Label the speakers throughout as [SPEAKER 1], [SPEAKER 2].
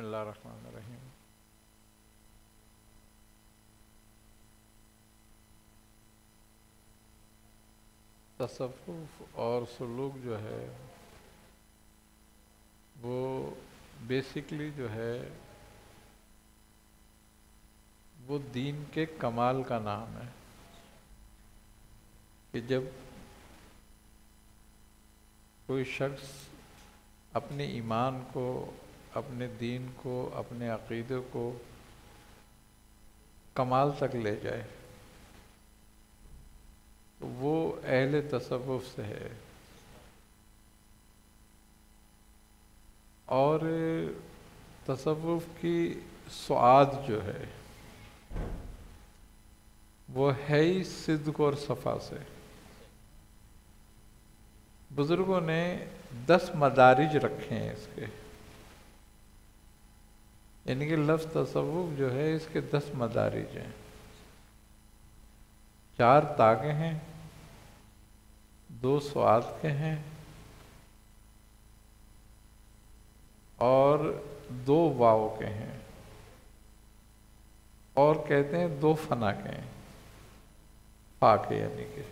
[SPEAKER 1] बिस्मिल्लाहिर्रहमानिर्रहीम। तसव्वुफ और सुलूक जो है वो बेसिकली जो है वो दीन के कमाल का नाम है कि जब कोई शख्स अपने ईमान को, अपने दीन को, अपने अक़ीदे को कमाल तक ले जाए तो वो अहले तसव्वुफ से है। और तसव्वुफ की सुआद जो है वो है ही सिद्क़ और सफ़ा से। बुज़ुर्गों ने 10 मदारिज रखे हैं इसके, यानी कि लफ्ज़ तसव्वुफ जो है इसके 10 मदारिज हैं। 4 तागे हैं, 2 स्वाद के हैं और 2 वाव के हैं और कहते हैं 2 फना के हैं, फा के यानी कि।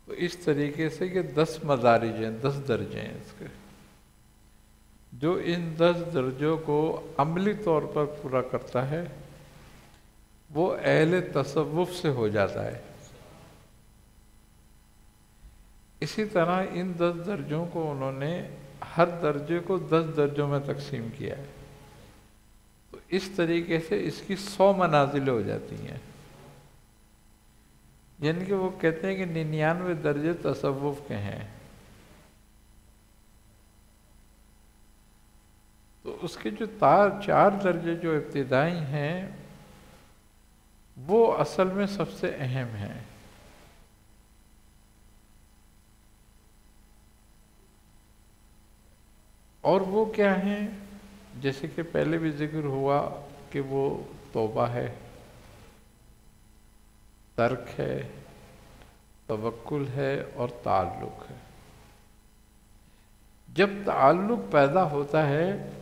[SPEAKER 1] तो इस तरीके से ये 10 मदारिज हैं, 10 दर्जे हैं इसके, जो इन 10 दर्जों को अमली तौर पर पूरा करता है वो अहले तसव्वुफ से हो जाता है। इसी तरह इन 10 दर्जों को उन्होंने हर दर्जे को 10 दर्जों में तकसीम किया है। तो इस तरीके से इसकी 100 मनाजिलें हो जाती हैं। यानी कि वो कहते हैं कि 99 दर्जे तसव्वुफ के हैं। तो उसके जो 4 दर्जे जो इब्तिदाई हैं वो असल में सबसे अहम हैं। और वो क्या हैं, जैसे कि पहले भी जिक्र हुआ कि वो तौबा है, तर्क है, तवक्कुल है और ताल्लुक है। जब ताल्लुक पैदा होता है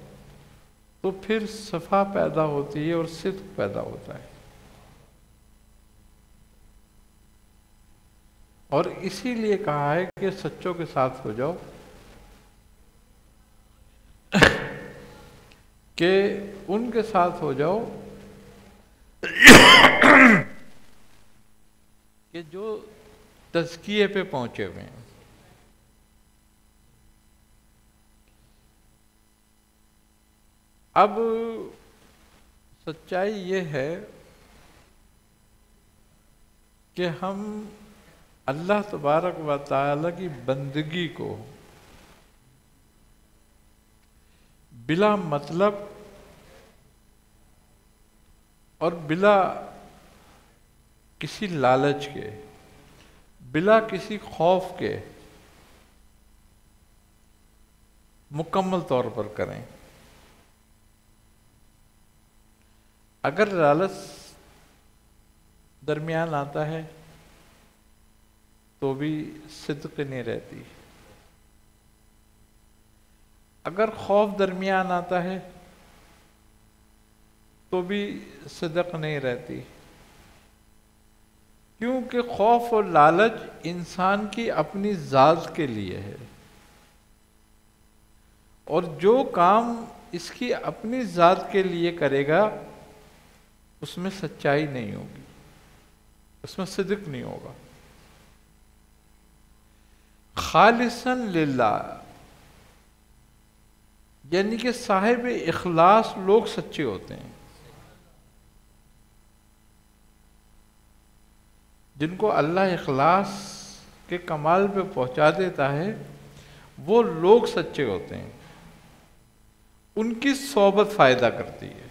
[SPEAKER 1] तो फिर सफ़ा पैदा होती है और सिद्क़ पैदा होता है। और इसीलिए कहा है कि सच्चों के साथ हो जाओ कि उनके साथ हो जाओ कि जो तज़किये पे पहुंचे हुए हैं। अब सच्चाई ये है कि हम अल्लाह तबारक व तआला की बंदगी को बिला मतलब और बिला किसी लालच के, बिला किसी खौफ के मुकम्मल तौर पर करें। अगर लालच दरमियान आता है तो भी सिद्क़ नहीं रहती। अगर खौफ दरमियान आता है तो भी सिद्क़ नहीं रहती, क्योंकि खौफ और लालच इंसान की अपनी ज़ात के लिए है और जो काम इसकी अपनी ज़ात के लिए करेगा उसमें सच्चाई नहीं होगी, उसमें सिद्क़ नहीं होगा। खालिसन लिल्लाह यानी कि साहिब इखलास लोग सच्चे होते हैं। जिनको अल्लाह इखलास के कमाल पे पहुंचा देता है वो लोग सच्चे होते हैं, उनकी सोबत फायदा करती है।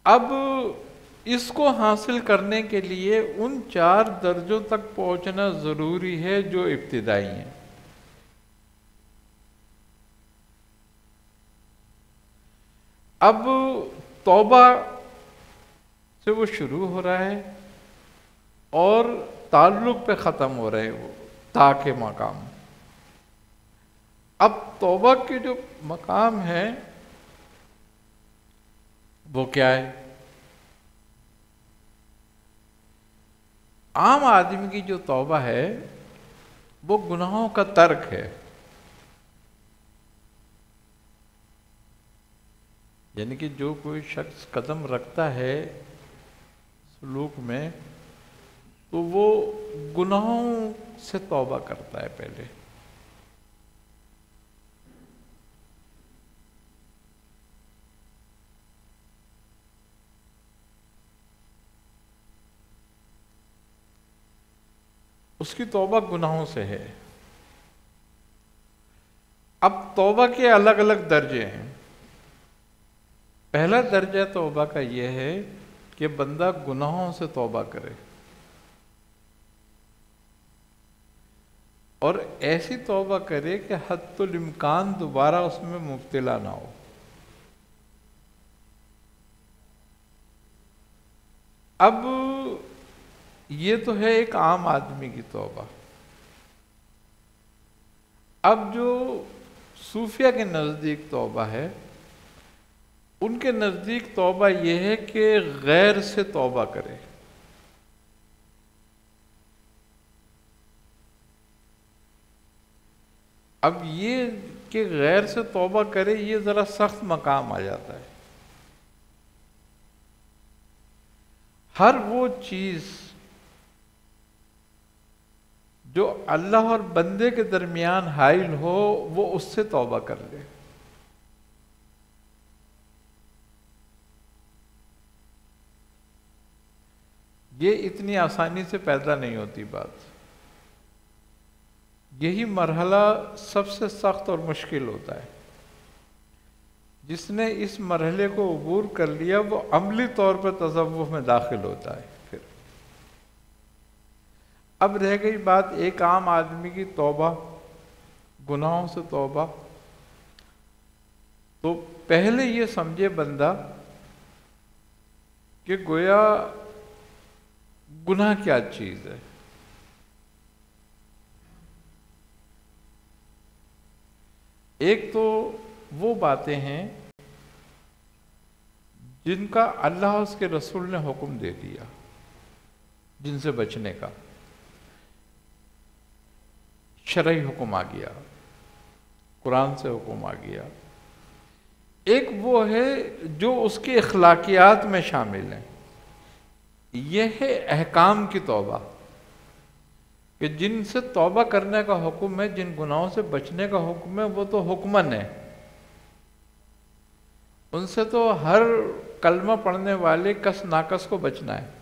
[SPEAKER 1] अब इसको हासिल करने के लिए उन 4 दर्जों तक पहुंचना जरूरी है जो इब्तिदाई हैं। अब तौबा से वो शुरू हो रहा है और ताल्लुक पे ख़त्म हो रहे वो ता के मकाम। अब तौबा के जो मकाम है वो क्या है? आम आदमी की जो तौबा है वो गुनाहों का तर्क है, यानी कि जो कोई शख्स कदम रखता है सलूक में तो वो गुनाहों से तौबा करता है पहले। उसकी तौबा गुनाहों से है। अब तौबा के अलग अलग दर्जे हैं। पहला दर्जा तौबा का यह है कि बंदा गुनाहों से तौबा करे और ऐसी तौबा करे कि हद्दुल इम्कान दोबारा उसमें मुब्तला ना हो। अब ये तो है एक आम आदमी की तौबा। अब जो सूफिया के नज़दीक तौबा है, उनके नज़दीक तौबा यह है कि गैर से तौबा करे। अब ये कि गैर से तौबा करे, ये ज़रा सख्त मकाम आ जाता है। हर वो चीज़ जो अल्लाह और बंदे के दरमियान हाइल हो, वो उससे तौबा कर ले। ये इतनी आसानी से पैदा नहीं होती बात। यही मरहला सबसे सख्त और मुश्किल होता है। जिसने इस मरहले को अबूर कर लिया वो अमली तौर पर तसव्वुफ में दाखिल होता है। फिर अब रह गई बात एक आम आदमी की तौबा, गुनाहों से तौबा। तो पहले ये समझे बंदा कि गोया गुनाह क्या चीज है। एक तो वो बातें हैं जिनका अल्लाह उसके रसूल ने हुक्म दे दिया, जिनसे बचने का शरई हुक्म आ गया, कुरान से हुक्म आ गया। एक वो है जो उसके अखलाकियात में शामिल है। यह है अहकाम की तौबा, कि जिनसे तौबा करने का हुक्म है, जिन गुनाहों से बचने का हुक्म है, वो तो हुक्मन है। उनसे तो हर कलमा पढ़ने वाले कस नाकस को बचना है।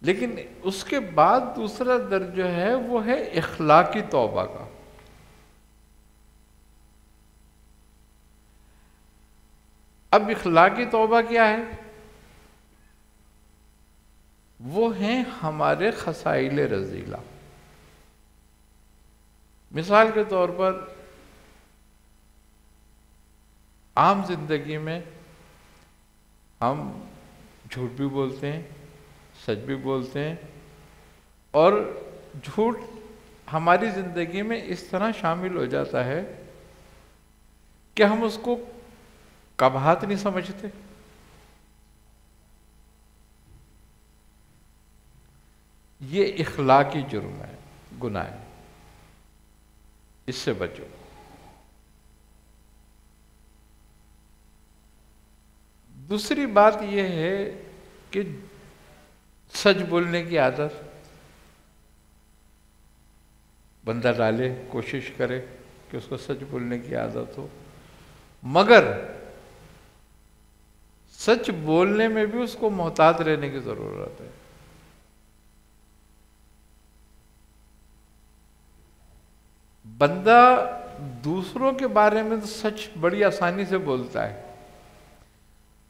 [SPEAKER 1] लेकिन उसके बाद दूसरा दर्जा है वो है इखलाकी तौबा का। अब इखलाकी तौबा क्या है? वो हैं हमारे खसाइल रजीला। मिसाल के तौर पर आम जिंदगी में हम झूठ भी बोलते हैं, सच भी बोलते हैं, और झूठ हमारी जिंदगी में इस तरह शामिल हो जाता है कि हम उसको कबाहत नहीं समझते। ये इखलाकी जुर्म है, गुनाह है, इससे बचो। दूसरी बात यह है कि सच बोलने की आदत बंदा डाले, कोशिश करे कि उसको सच बोलने की आदत हो, मगर सच बोलने में भी उसको मोहतात रहने की जरूरत है। बंदा दूसरों के बारे में तो सच बड़ी आसानी से बोलता है,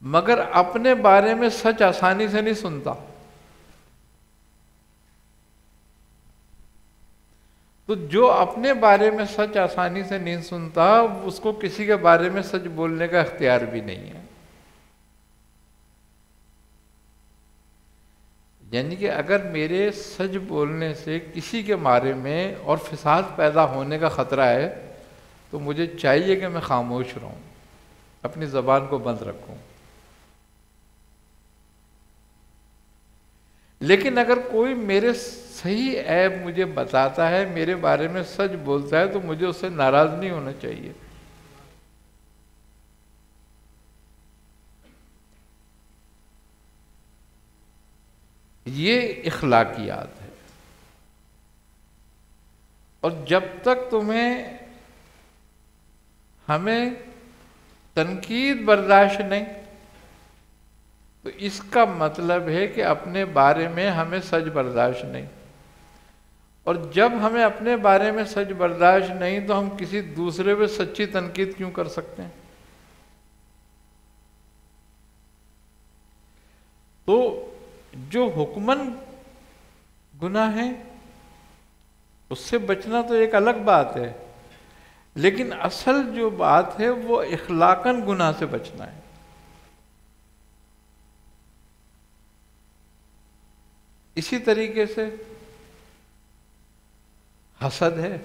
[SPEAKER 1] मगर अपने बारे में सच आसानी से नहीं सुनता। तो जो अपने बारे में सच आसानी से नहीं सुनता, उसको किसी के बारे में सच बोलने का इख्तियार भी नहीं है। यानी कि अगर मेरे सच बोलने से किसी के बारे में और फिसाद पैदा होने का ख़तरा है तो मुझे चाहिए कि मैं खामोश रहूं, अपनी ज़बान को बंद रखूं। लेकिन अगर कोई मेरे सही ऐब मुझे बताता है, मेरे बारे में सच बोलता है, तो मुझे उससे नाराज़ नहीं होना चाहिए। ये इखलाकियात है। और जब तक तुम्हें हमें तनकीद बर्दाश्त नहीं, तो इसका मतलब है कि अपने बारे में हमें सच बर्दाश्त नहीं। और जब हमें अपने बारे में सच बर्दाश्त नहीं, तो हम किसी दूसरे पे सच्ची तनकीद क्यों कर सकते हैं? तो जो हुक्मन गुनाह है उससे बचना तो एक अलग बात है, लेकिन असल जो बात है वो इखलाकन गुनाह से बचना है। इसी तरीके से हसद है।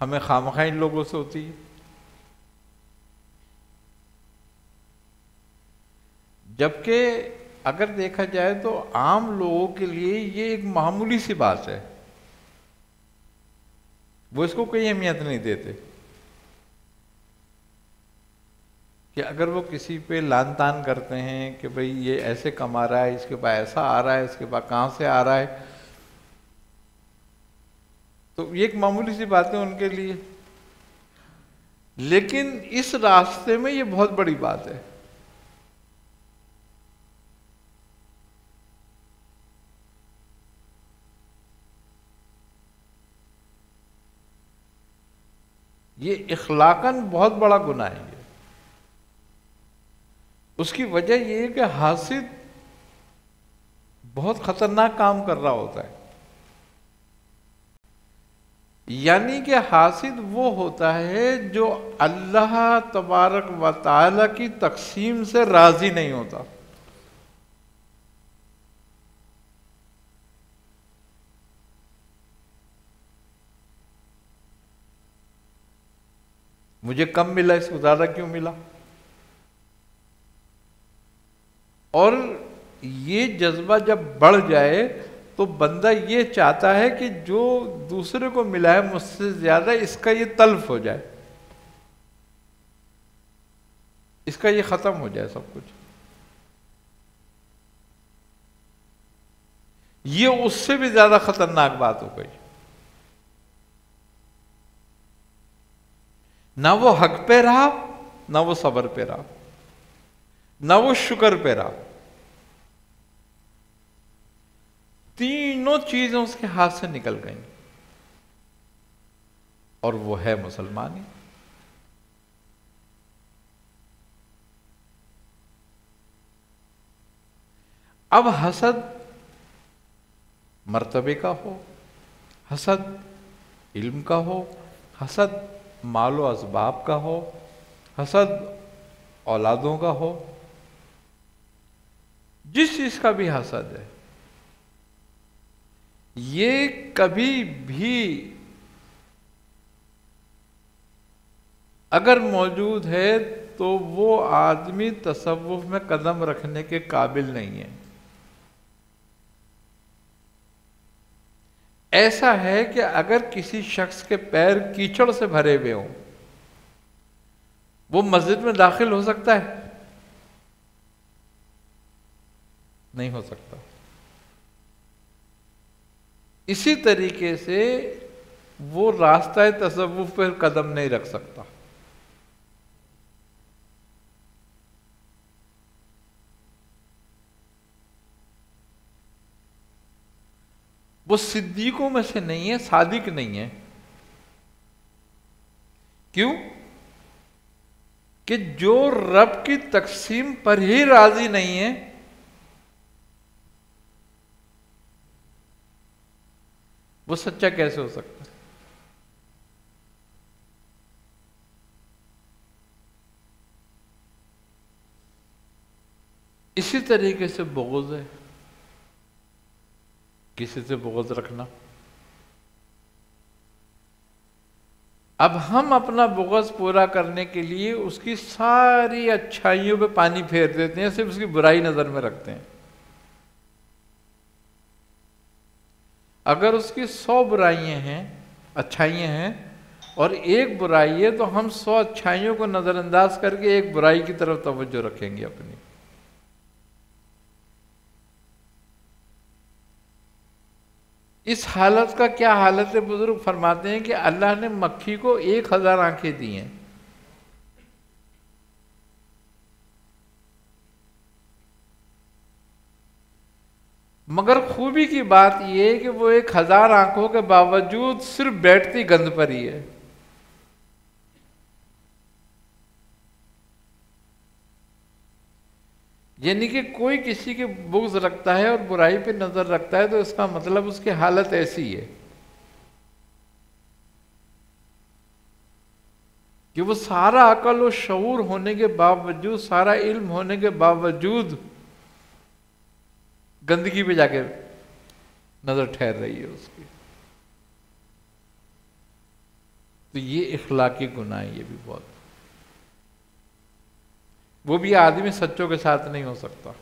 [SPEAKER 1] हमें खामखा इन लोगों से होती है। जबकि अगर देखा जाए तो आम लोगों के लिए ये एक मामूली सी बात है, वो इसको कोई अहमियत नहीं देते कि अगर वो किसी पे लान तान करते हैं कि भाई ये ऐसे कमा रहा है, इसके पास ऐसा आ रहा है, इसके पास कहाँ से आ रहा है, तो ये एक मामूली सी बात है उनके लिए। लेकिन इस रास्ते में ये बहुत बड़ी बात है। ये इखलाकन बहुत बड़ा गुनाह है। ये उसकी वजह ये है कि हासिद बहुत खतरनाक काम कर रहा होता है। यानी कि हासिद वो होता है जो अल्लाह तबारक व तआला की तकसीम से राजी नहीं होता। मुझे कम मिला, इसको ज्यादा क्यों मिला? और ये जज्बा जब बढ़ जाए तो बंदा ये चाहता है कि जो दूसरे को मिला है मुझसे ज्यादा, इसका ये तल्फ हो जाए, इसका ये खत्म हो जाए सब कुछ। ये उससे भी ज्यादा खतरनाक बात हो गई। ना वो हक पे रहा, ना वो सब्र पे रहा, ना वो शुक्र पे रहा। तीनों चीजें उसके हाथ से निकल गई, और वो है मुसलमानी। अब हसद मर्तबे का हो, हसद इल्म का हो, हसद मालो असबाब का हो, हसद औलादों का हो, जिस चीज का भी हसद है, ये कभी भी अगर मौजूद है तो वो आदमी तसव्वुफ में कदम रखने के काबिल नहीं है। ऐसा है कि अगर किसी शख्स के पैर कीचड़ से भरे हुए हों, वो मस्जिद में दाखिल हो सकता है? नहीं हो सकता। इसी तरीके से वो रास्ता तसव्वुफ पर कदम नहीं रख सकता। वो सिद्दीकों में से नहीं है, सादिक नहीं है। क्यों? कि जो रब की तकसीम पर ही राजी नहीं है, वो सच्चा कैसे हो सकता है? इसी तरीके से बुग़्ज़ है, किसी से बुग़्ज़ रखना। अब हम अपना बुग़्ज़ पूरा करने के लिए उसकी सारी अच्छाइयों पे पानी फेर देते हैं, सिर्फ उसकी बुराई नजर में रखते हैं। अगर उसकी 100 बुराइयां हैं, अच्छाइयां हैं और एक बुराई है, तो हम 100 अच्छाइयों को नजरअंदाज करके एक बुराई की तरफ तवज्जो रखेंगे अपनी। इस हालत का क्या हालत है? बुजुर्ग फरमाते हैं कि अल्लाह ने मक्खी को 1000 आंखें दी हैं। मगर खूबी की बात यह है कि वो 1000 आंखों के बावजूद सिर्फ बैठती गंद पर ही है। यानी कि कोई किसी के बुग़्ज़ रखता है और बुराई पे नजर रखता है, तो इसका मतलब उसकी हालत ऐसी है कि वो सारा अकल और शऊर होने के बावजूद, सारा इल्म होने के बावजूद गंदगी पे जाके नजर ठहर रही है उसकी। तो ये इखलाकी गुनाह है, ये भी बहुत। वो भी आदमी सच्चों के साथ नहीं हो सकता,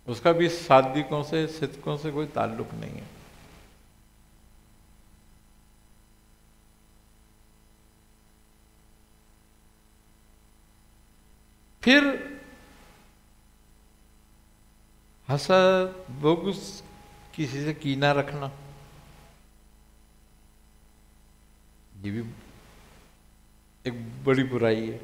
[SPEAKER 1] उसका भी सादिकों से, सिद्कों से कोई ताल्लुक नहीं है। फिर हसद, बुग़्ज़, किसी से कीना रखना, ये भी एक बड़ी बुराई है।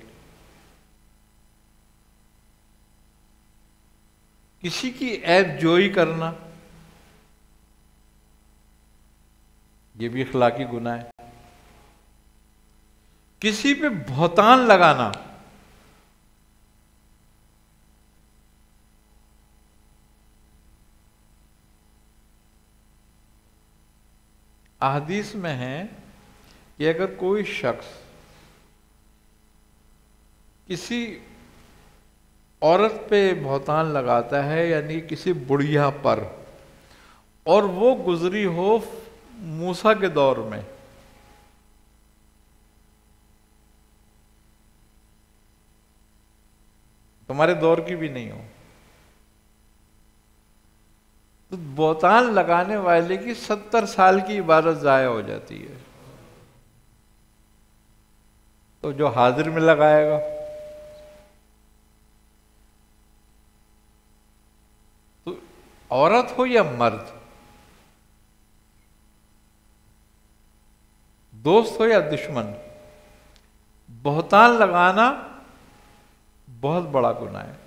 [SPEAKER 1] किसी की ऐब जोई करना, ये भी इखलाकी गुनाह है। किसी पे बहतान लगाना, अहदीस में है कि अगर कोई शख्स किसी औरत पे बहतान लगाता है, यानी किसी बुढ़िया पर, और वो गुजरी हो मूसा के दौर में, तुम्हारे दौर की भी नहीं हो, तो बहतान लगाने वाले की 70 साल की इबादत जाया हो जाती है। तो जो हाजिर में लगाएगा, तो औरत हो या मर्द, दोस्त हो या दुश्मन, बहतान लगाना बहुत बड़ा गुनाह है।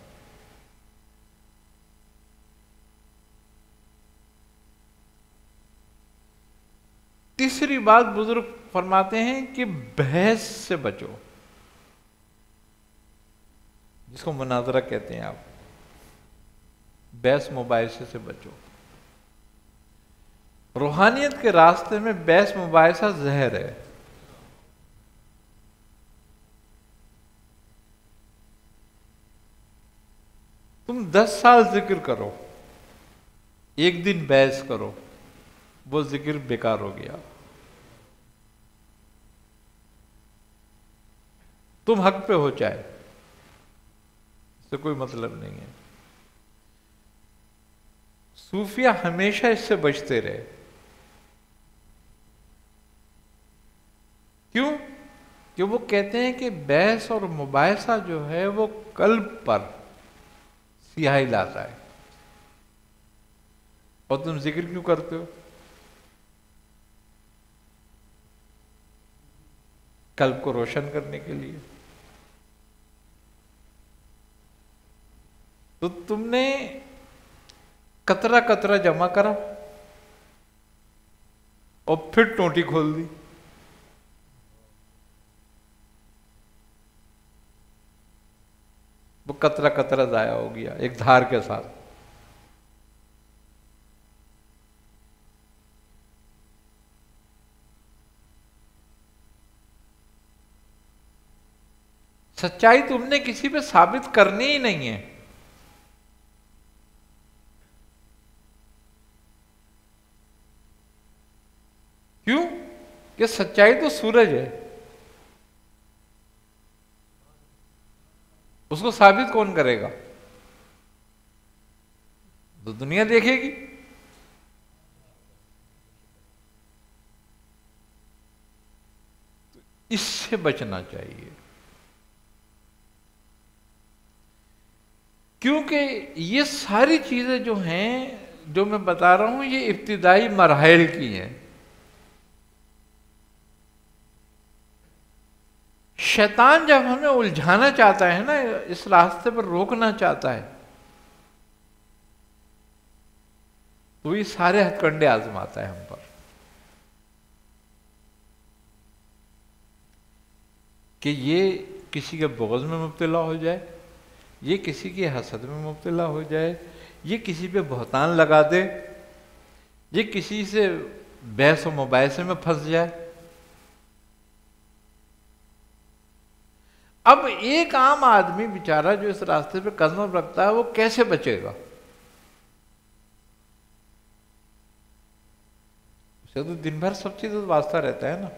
[SPEAKER 1] तीसरी बात बुजुर्ग फरमाते हैं कि बहस से बचो, जिसको मुनाजरा कहते हैं आप, बहस मुबाहिसे से बचो। रूहानियत के रास्ते में बहस मुबाहिसा जहर है। तुम 10 साल जिक्र करो, एक दिन बहस करो, वो जिक्र बेकार हो गया। तुम हक पे हो चाहे, इससे कोई मतलब नहीं है। सूफिया हमेशा इससे बचते रहे। क्यों? कि वो कहते हैं कि बहस और मुबाहिसा जो है वो कल्ब पर सियाही लाता है। और तुम जिक्र क्यों करते हो? कल्ब को रोशन करने के लिए। तो तुमने कतरा कतरा जमा करा और फिर टोटी खोल दी। वो कतरा कतरा जाया हो गया एक धार के साथ। सच्चाई तुमने किसी पे साबित करनी ही नहीं है। क्यों? कि सच्चाई तो सूरज है, उसको साबित कौन करेगा? तो दुनिया देखेगी। तो इससे बचना चाहिए, क्योंकि ये सारी चीजें जो हैं, जो मैं बता रहा हूं, ये इब्तिदाई मरहल की हैं। शैतान जब हमें उलझाना चाहता है ना, इस रास्ते पर रोकना चाहता है, तो ये सारे हथकंडे आजमाता है हम पर, कि ये किसी के बुग़्ज़ में मुब्तला हो जाए, ये किसी की हसद में मुब्तला हो जाए, ये किसी पे बहतान लगा दे, ये किसी से बहस व मुबाहिसे में फंस जाए। अब एक आम आदमी बेचारा जो इस रास्ते पे कदम रखता है, वो कैसे बचेगा? उसे तो दिन भर सब चीज़ वास्ता रहता है ना।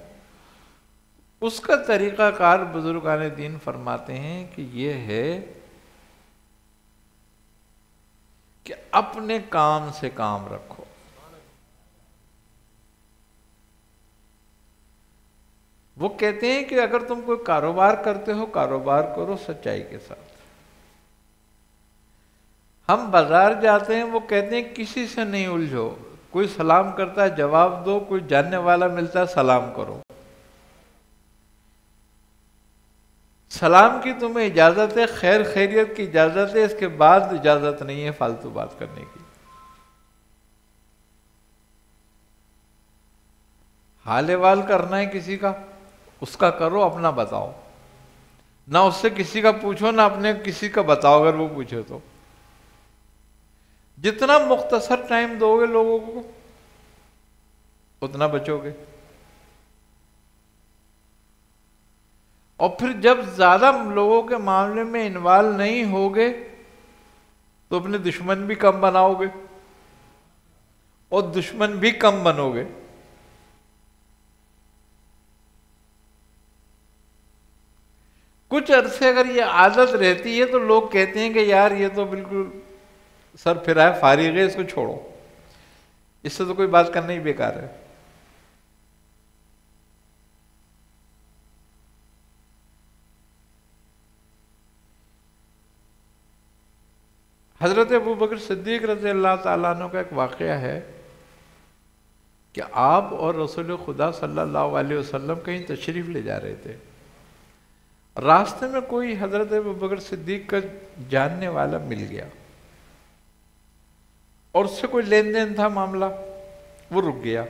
[SPEAKER 1] उसका तरीक़ाकार बुजुर्गान दीन फरमाते हैं कि ये है कि अपने काम से काम रखो। वो कहते हैं कि अगर तुम कोई कारोबार करते हो, कारोबार करो सच्चाई के साथ। हम बाजार जाते हैं, वो कहते हैं किसी से नहीं उलझो, कोई सलाम करता है जवाब दो, कोई जानने वाला मिलता है सलाम करो। सलाम की तुम्हें इजाजत है, खैर खैरियत की इजाजत है, इसके बाद इजाजत नहीं है फालतू बात करने की। हाल वाल करना है किसी का, उसका करो, अपना बताओ ना। उससे किसी का पूछो ना अपने किसी का बताओ, अगर वो पूछे तो। जितना मुख्तसर टाइम दोगे लोगों को, उतना बचोगे। और फिर जब ज्यादा लोगों के मामले में इन्वॉल्व नहीं होगे, तो अपने दुश्मन भी कम बनाओगे और दुश्मन भी कम बनोगे। कुछ अरसे अगर ये आदत रहती है, तो लोग कहते हैं कि यार ये तो बिल्कुल सर फिरा है, फारिग है, इसको छोड़ो, इससे तो कोई बात करना ही बेकार है। हजरत अबू बकर सिद्दीक रज़ी अल्लाह ताला अन्हु का एक वाक़या है कि आप और रसूल खुदा सल्लल्लाहु अलैहि वसल्लम कहीं तशरीफ ले जा रहे थे। रास्ते में कोई हजरत अबू बकर सिद्दीक का जानने वाला मिल गया और उससे कोई लेन देन था मामला, वो रुक गया।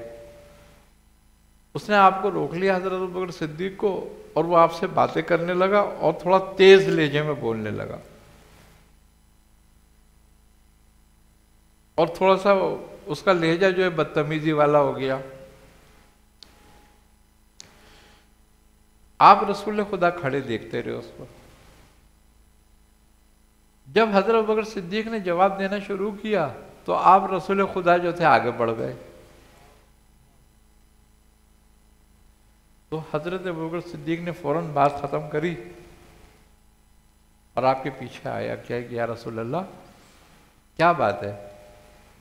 [SPEAKER 1] उसने आपको रोक लिया, हजरत अबू बकर सिद्दीक को, और वो आपसे बातें करने लगा और थोड़ा तेज लहजे में बोलने लगा और थोड़ा सा उसका लहजा जो है बदतमीजी वाला हो गया। आप रसूल खुदा खड़े देखते रहे उसको। जब हजरत अबू बकर सिद्दीक ने जवाब देना शुरू किया, तो आप रसूल खुदा जो थे आगे बढ़ गए। तो हजरत अबू बकर सिद्दीक ने फौरन बात खत्म करी और आपके पीछे आया, क्या है कि या रसूल अल्लाह क्या बात है?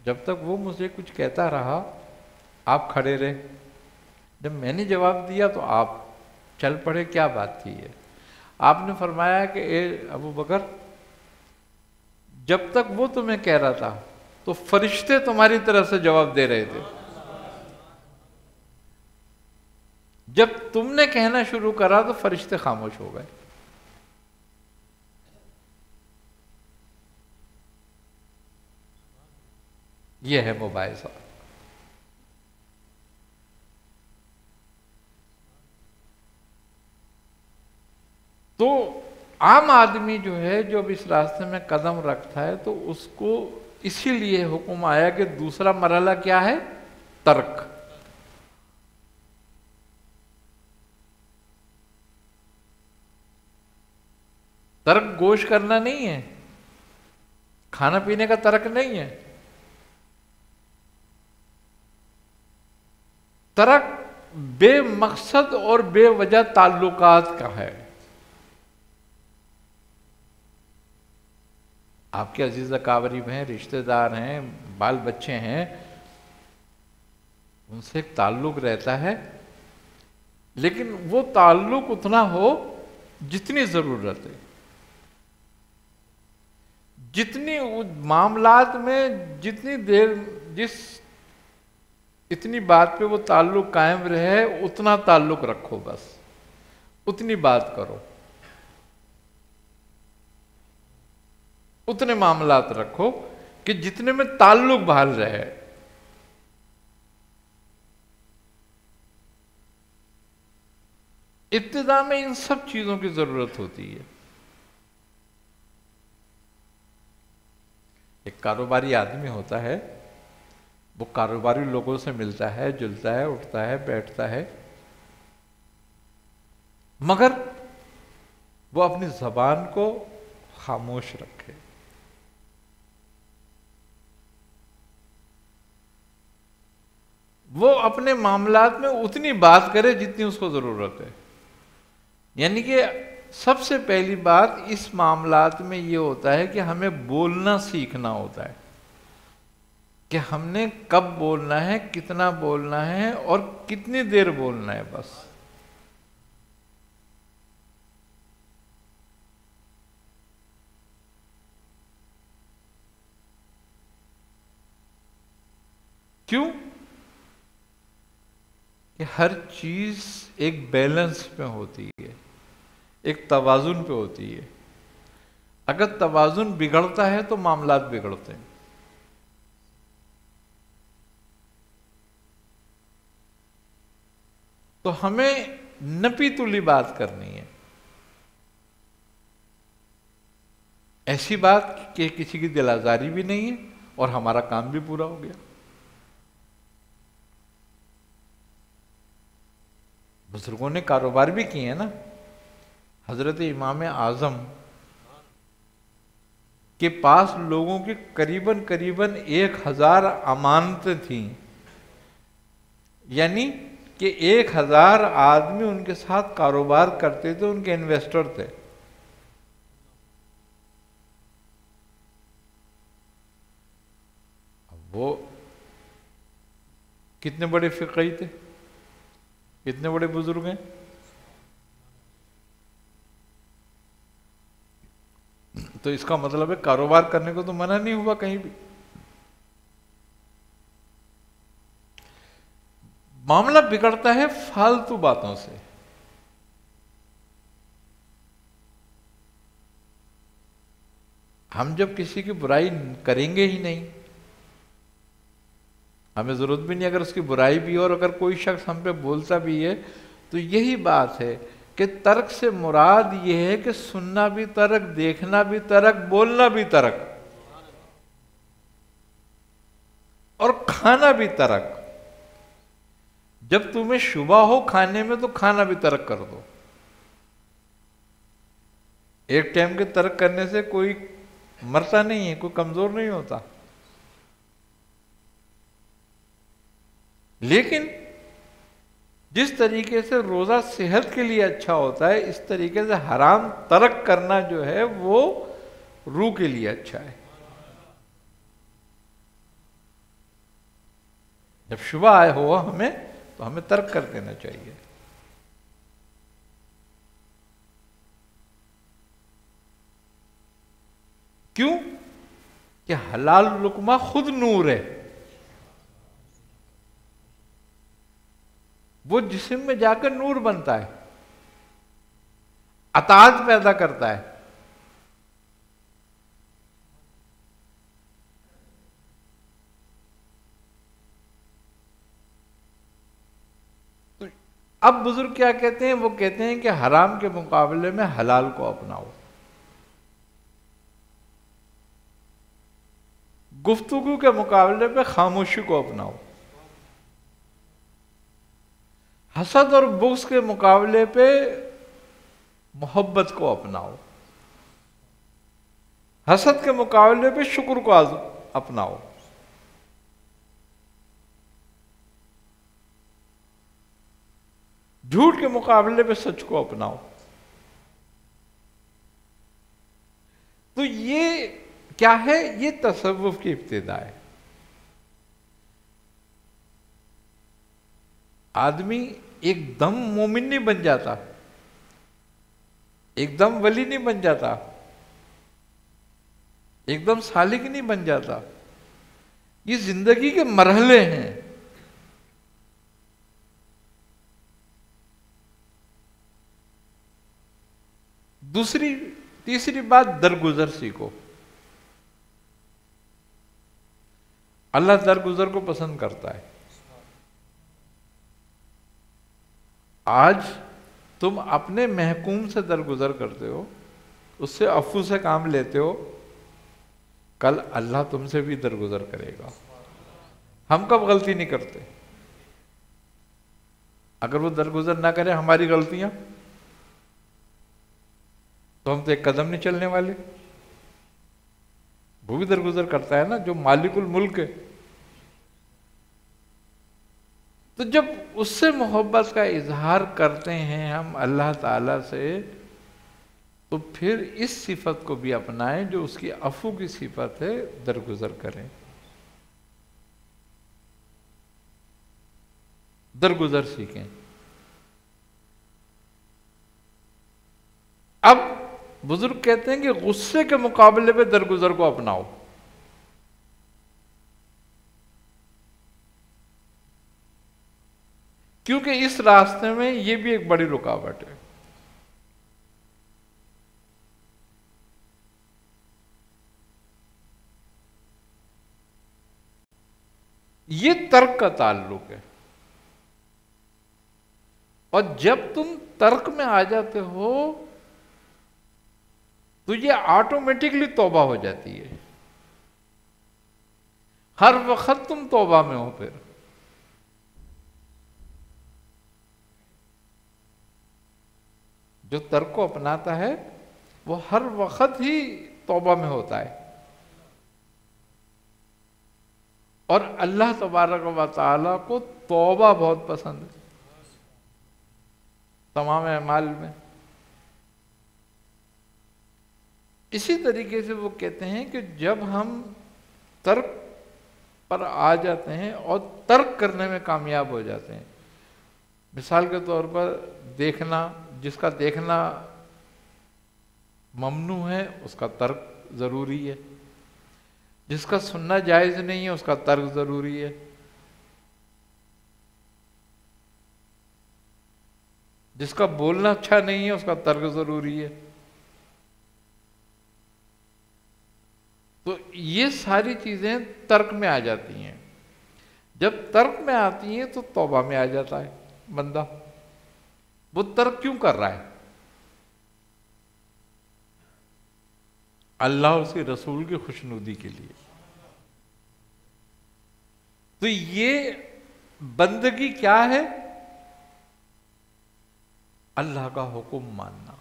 [SPEAKER 1] जब तक वो मुझे कुछ कहता रहा आप खड़े रहे, जब मैंने जवाब दिया तो आप चल पड़े, क्या बात थी ये? आपने फरमाया कि ए अबू बकर, जब तक वो तुम्हें कह रहा था तो फरिश्ते तुम्हारी तरफ से जवाब दे रहे थे, जब तुमने कहना शुरू करा तो फरिश्ते खामोश हो गए। यह है मुबाहिसा। तो आम आदमी जो है, जो अब इस रास्ते में कदम रखता है, तो उसको इसीलिए हुक्म आया कि दूसरा मरहला क्या है? तर्क। तर्क गोश करना नहीं है, खाना पीने का तर्क नहीं है। तर्क बेमकसद और बेवजह ताल्लुकात का है। आपके अजीज अकावरीब हैं, रिश्तेदार हैं, बाल बच्चे हैं, उनसे एक ताल्लुक रहता है, लेकिन वो ताल्लुक उतना हो जितनी जरूरत है। जितनी मामलात में जितनी देर जिस इतनी बात पे वो ताल्लुक कायम रहे, उतना ताल्लुक रखो, बस उतनी बात करो, उतने मामलात रखो कि जितने में ताल्लुक बहाल रहे। इब्तिदा में इन सब चीजों की जरूरत होती है। एक कारोबारी आदमी होता है, वो कारोबारी लोगों से मिलता है, जुलता है, उठता है, बैठता है, मगर वो अपनी जबान को खामोश रखे। वो अपने मामलात में उतनी बात करे जितनी उसको जरूरत है। यानी कि सबसे पहली बात इस मामलात में ये होता है कि हमें बोलना सीखना होता है, कि हमने कब बोलना है, कितना बोलना है और कितनी देर बोलना है, बस। क्यों? कि हर चीज एक बैलेंस पे होती है, एक तवाजुन पे होती है। अगर तवाजुन बिगड़ता है तो मामलात बिगड़ते हैं। तो हमें नपी तुली बात करनी है, ऐसी बात कि किसी की दिल आजारी भी नहीं है और हमारा काम भी पूरा हो गया। बुजुर्गों ने कारोबार भी किए हैं ना। हजरत इमाम आजम के पास लोगों की करीबन करीबन 1000 अमानतें थीं, यानी कि 1000 आदमी उनके साथ कारोबार करते थे, उनके इन्वेस्टर थे। वो कितने बड़े फिक़ही थे, कितने बड़े बुजुर्ग हैं। तो इसका मतलब है कारोबार करने को तो मना नहीं हुआ कहीं भी। मामला बिगड़ता है फालतू बातों से। हम जब किसी की बुराई करेंगे ही नहीं, हमें जरूरत भी नहीं अगर उसकी बुराई भी हो, और अगर कोई शख्स हम पे बोलता भी है तो यही बात है कि तर्क से मुराद यह है कि सुनना भी तर्क, देखना भी तर्क, बोलना भी तर्क और खाना भी तर्क। जब तुम्हें शुबा हो खाने में तो खाना भी तर्क कर दो। एक टाइम के तर्क करने से कोई मरता नहीं है, कोई कमजोर नहीं होता। लेकिन जिस तरीके से रोजा सेहत के लिए अच्छा होता है, इस तरीके से हराम तर्क करना जो है वो रूह के लिए अच्छा है। जब शुबा आए हो हमें तो हमें तर्क कर देना चाहिए। क्यों? कि हलाल लुकमा खुद नूर है, वो जिस्म में जाकर नूर बनता है, अताअत पैदा करता है। तो अब बुजुर्ग क्या कहते हैं? वो कहते हैं कि हराम के मुकाबले में हलाल को अपनाओ, गुफ्तगू के मुकाबले पे खामोशी को अपनाओ, हसद और बुग़्ज़ के मुकाबले पे मोहब्बत को अपनाओ। हसद के मुकाबले पे शुक्र को अपनाओ। झूठ के मुकाबले पे सच को अपनाओ। तो ये क्या है? ये तसव्वुफ की इब्तिदा है। आदमी एकदम मोमिन नहीं बन जाता, एकदम वली नहीं बन जाता, एकदम सालिक नहीं बन जाता। ये जिंदगी के मरहले हैं। दूसरी तीसरी बात, दरगुजर सीखो। अल्लाह दरगुजर को पसंद करता है। आज तुम अपने महकूम से दरगुजर करते हो, उससे अफू से काम लेते हो, कल अल्लाह तुमसे भी दरगुजर करेगा। हम कब गलती नहीं करते? अगर वो दरगुजर ना करे हमारी गलतियां, तो हम तो एक कदम नहीं चलने वाले। वो भी दरगुजर करता है ना, जो मालिकुल मुल्क है। तो जब उससे मोहब्बत का इजहार करते हैं हम अल्लाह ताला से, तो फिर इस सिफत को भी अपनाएं जो उसकी अफू की सिफत है, दरगुजर करें, दरगुजर सीखें। अब बुजुर्ग कहते हैं कि गुस्से के मुकाबले पे दरगुजर को अपनाओ। क्योंकि इस रास्ते में ये भी एक बड़ी रुकावट है। ये तर्क का ताल्लुक है, और जब तुम तर्क में आ जाते हो तो ये ऑटोमेटिकली तौबा हो जाती है। हर वक्त तुम तौबा में हो। फिर जो तर्क को अपनाता है वो हर वक्त ही तौबा में होता है। और अल्लाह तबारक व तआला को तौबा बहुत पसंद है तमाम अमाल में। इसी तरीके से वो कहते हैं कि जब हम तर्क पर आ जाते हैं और तर्क करने में कामयाब हो जाते हैं, मिसाल के तौर पर देखना, जिसका देखना ममनू है उसका तर्क जरूरी है, जिसका सुनना जायज नहीं है उसका तर्क जरूरी है, जिसका बोलना अच्छा नहीं है उसका तर्क जरूरी है। तो ये सारी चीजें तर्क में आ जाती हैं। जब तर्क में आती हैं तो तौबा में आ जाता है बंदा। वो तर्क क्यों कर रहा है? अल्लाह और उसके रसूल की खुशनुदी के लिए। तो ये बंदगी क्या है? अल्लाह का हुक्म मानना।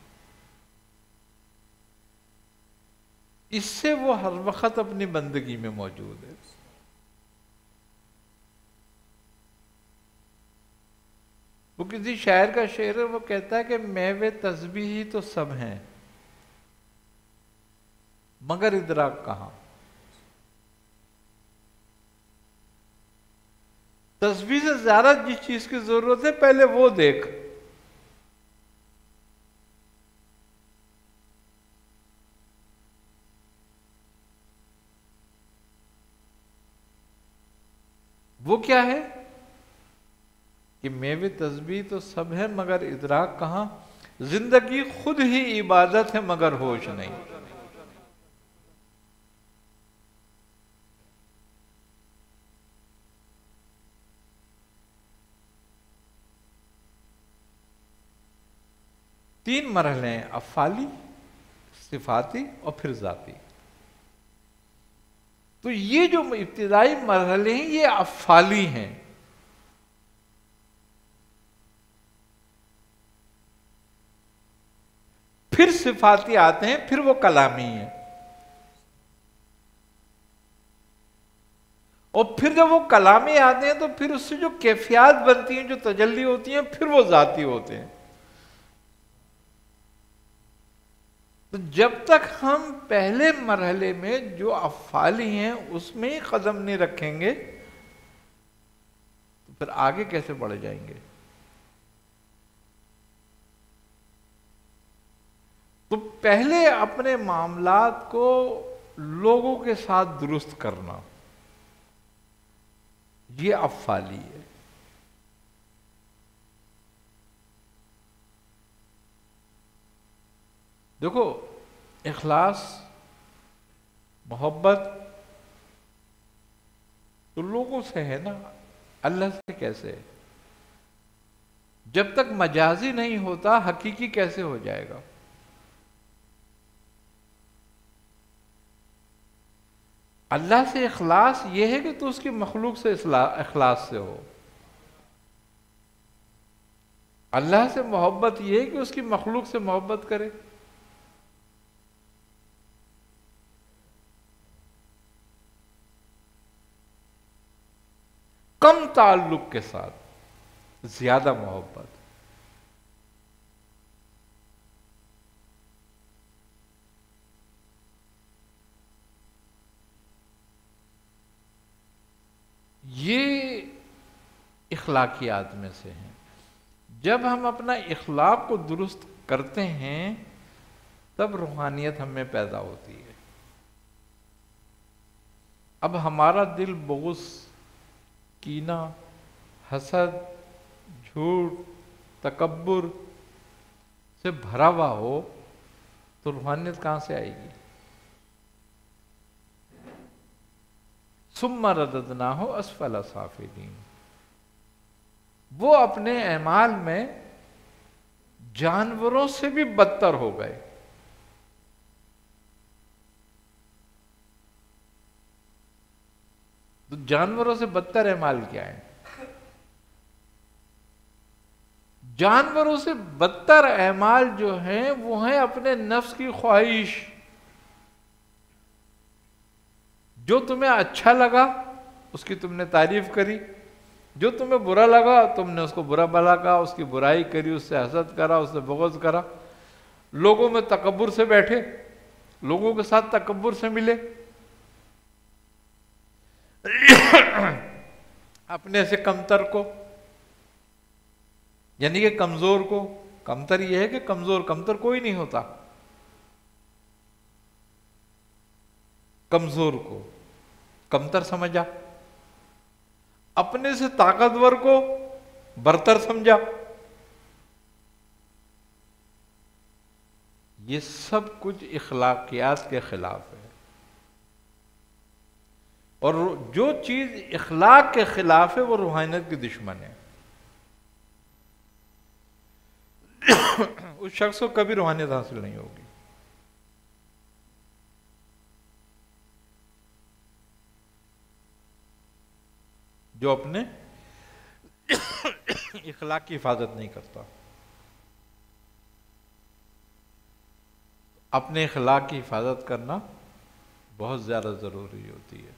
[SPEAKER 1] इससे वो हर वक्त अपनी बंदगी में मौजूद है। वो किसी शायर का शेर है, वो कहता है कि मैं वे तस्बीह ही तो सब हैं मगर इदराक कहां। तस्बीह से ज्यादा जिस चीज की जरूरत है पहले वो देख। वो क्या है कि मेवे तस्बीह तो सब है मगर इदराक कहां। जिंदगी खुद ही इबादत है मगर होश नहीं। तीन मरहले हैं, अफ़ाली, सिफाती और फिर ज़ाती। तो ये जो इब्तिदाई मरहले हैं ये अफ़ाली हैं। फिर सिफाती आते हैं, फिर वो कलामी हैं। और फिर जब वो कलामी आते हैं तो फिर उससे जो कैफियत बनती हैं, जो तजल्ली होती हैं, फिर वो जाती होते हैं। तो जब तक हम पहले मरहले में जो अफ़ाली हैं उसमें ही कदम नहीं रखेंगे तो फिर आगे कैसे बढ़ जाएंगे। तो पहले अपने मामलात को लोगों के साथ दुरुस्त करना, ये अफ़ाली है। देखो, इखलास, मोहब्बत तो लोगों से है ना, अल्लाह से कैसे है? जब तक मजाजी नहीं होता हकीकी कैसे हो जाएगा? अल्लाह से इखलास यह है कि तू उसकी मखलूक से इखलास से हो। अल्लाह से मोहब्बत यह है कि उसकी मखलूक से मोहब्बत करे। कम ताल्लुक के साथ ज्यादा मोहब्बत। ये इखलाकियात में से हैं। जब हम अपना इखलाक को दुरुस्त करते हैं तब रूहानियत हमें पैदा होती है। अब हमारा दिल बुग़्ज़, कीना, हसद, झूठ, तकब्बुर से भरा हुआ हो तो रूहानियत कहां से आएगी? सुम्मा रददनाहु अस्फला साफिलीन। वो अपने एमाल में जानवरों से भी बदतर हो गए। तो जानवरों से बदतर एमाल क्या है? जानवरों से बदतर एमाल जो हैं वो हैं अपने नफ्स की ख्वाहिश। जो तुम्हें अच्छा लगा उसकी तुमने तारीफ करी, जो तुम्हें बुरा लगा तुमने उसको बुरा भला कहा, उसकी बुराई करी, उससे हसद करा, उससे बुग़्ज़ करा। लोगों में तकब्बुर से बैठे, लोगों के साथ तकब्बुर से मिले, अपने से कमतर को, यानी कि कमजोर को, कमतर यह है कि कमजोर, कमतर कोई नहीं होता, कमजोर को कमतर समझा, अपने से ताकतवर को बरतर समझा। ये सब कुछ इखलाकियात के खिलाफ है। और जो चीज इखलाक के खिलाफ है वो रूहानियत की दुश्मन है। उस शख्स को कभी रूहानियत हासिल नहीं होगी। जो अपने इखलाक की हिफाजत नहीं करता। अपने इखलाक की हिफाजत करना बहुत ज्यादा जरूरी होती है।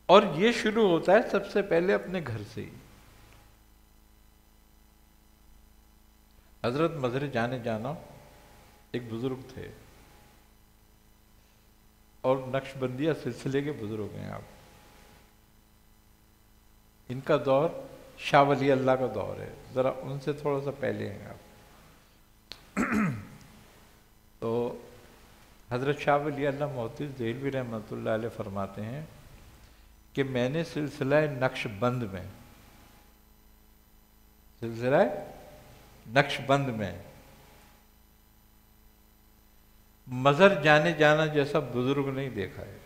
[SPEAKER 1] और ये शुरू होता है सबसे पहले अपने घर से ही। हजरत मजहर जाने जाना एक बुजुर्ग थे और नक्शबंदिया सिलसिले के बुजुर्ग हैं आप। इनका दौर शाह वली अल्लाह का दौर है, जरा उनसे थोड़ा सा पहले हैं आप। तो हजरत शाह वली अल्लाह मोहतिज़ देहलवी रहमतुल्लाह अलैह फरमाते हैं कि मैंने सिलसिला नक्शबंद में मज़हर जाने जाना जैसा बुजुर्ग नहीं देखा है,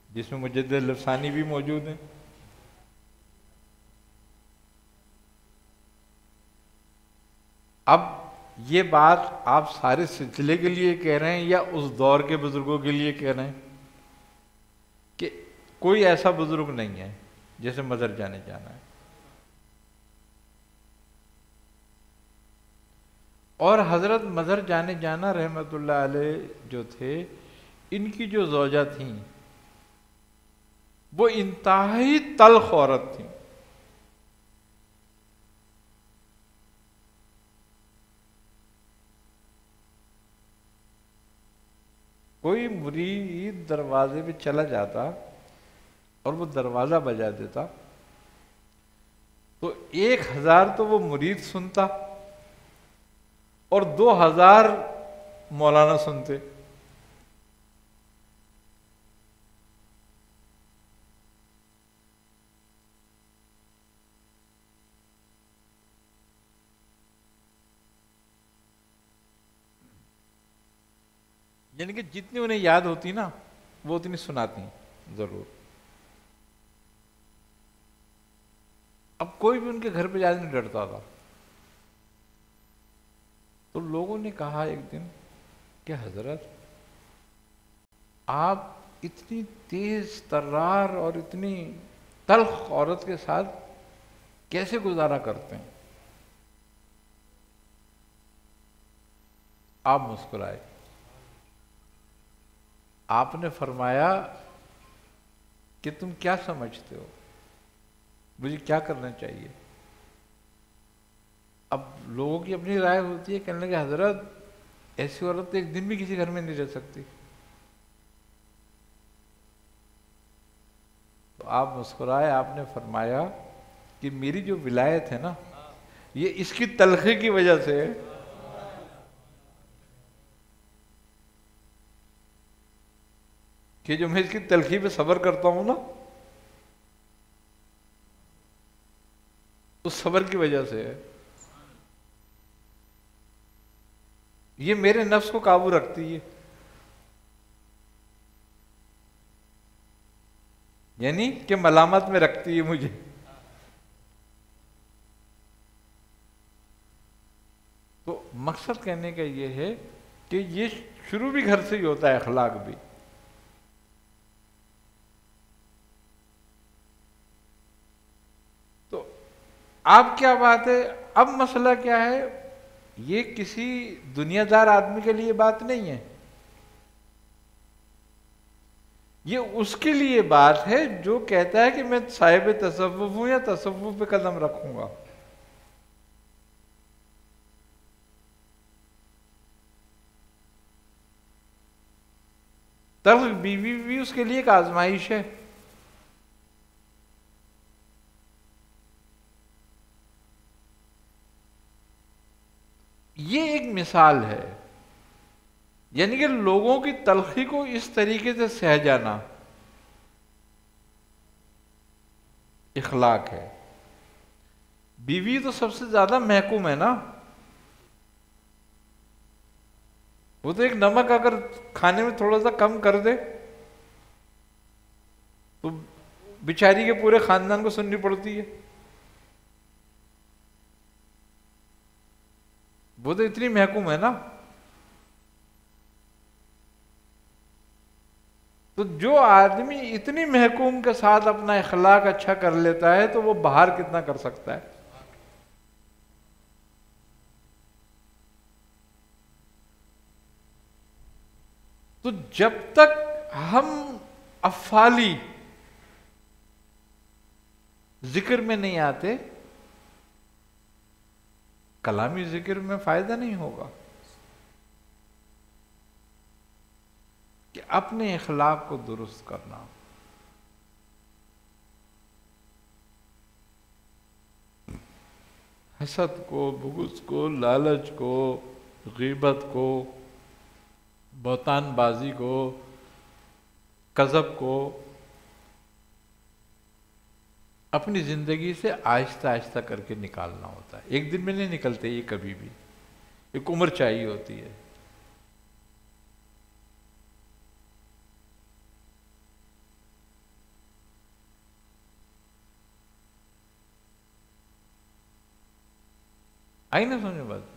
[SPEAKER 1] जिसमें मुजद्दिद लसानी भी मौजूद हैं। अब ये बात आप सारे सिलसिले के लिए कह रहे हैं या उस दौर के बुजुर्गों के लिए कह रहे हैं कि कोई ऐसा बुजुर्ग नहीं है जैसे मज़हर जाने जाना है। और हजरत मज़हर जाने जाना रहमतुल्लाह अलैह जो थे, इनकी जो ज़ौजा थी वो इंतहाई तल्ख औरत थी। कोई मुरीद दरवाजे पे चला जाता और वो दरवाजा बजा देता तो 1000 तो वो मुरीद सुनता और 2000 मौलाना सुनते। यानी कि जितनी उन्हें याद होती ना वो उतनी सुनाती जरूर। अब कोई भी उनके घर पे जाने नहीं डरता था। तो लोगों ने कहा एक दिन कि हजरत आप इतनी तेज तर्रार और इतनी तल्ख औरत के साथ कैसे गुजारा करते हैं? आप मुस्कुराए। आपने फरमाया कि तुम क्या समझते हो, मुझे क्या करना चाहिए? अब लोगों की अपनी राय होती है, कहने लगे हजरत ऐसी औरत तो एक दिन भी किसी घर में नहीं रह सकती। तो आप मुस्कुराए, आपने फरमाया कि मेरी जो विलायत है ना ये इसकी तलखी की वजह से है। कि जो मैं इसकी तलखी पे सब्र करता हूं ना उस सब्र की वजह से है। ये मेरे नफ्स को काबू रखती है। यानी कि मलामत में रखती है मुझे। तो मकसद कहने का ये है कि ये शुरू भी घर से ही होता है, अखलाक भी। तो अब क्या बात है, अब मसला क्या है, ये किसी दुनियादार आदमी के लिए बात नहीं है, ये उसके लिए बात है जो कहता है कि मैं साहिब तसव्वुफ हूं या तसव्वुफ पे कदम रखूंगा। तब बीवी भी उसके लिए एक आजमाइश है। ये एक मिसाल है, यानी कि लोगों की तलखी को इस तरीके से सह जाना इखलाक है। बीवी तो सबसे ज्यादा महकूम है ना, वो तो एक नमक अगर खाने में थोड़ा सा कम कर दे तो बेचारी के पूरे खानदान को सुननी पड़ती है। वो तो इतनी महकूम है ना। तो जो आदमी इतनी महकूम के साथ अपना इखलाक अच्छा कर लेता है तो वो बाहर कितना कर सकता है। तो जब तक हम अफ़ाली जिक्र में नहीं आते, कलामी जिक्र में फायदा नहीं होगा। कि अपने इखलाक को दुरुस्त करना। हसद को, बुग़्ज़ को, लालच को, ग़ीबत को, बहतानबाजी को, कज़ब को अपनी जिंदगी से आहिस्ता आहिस्ता करके निकालना होता है। एक दिन में नहीं निकलते ये कभी भी, एक उम्र चाहिए होती है। आई ना समझ बात।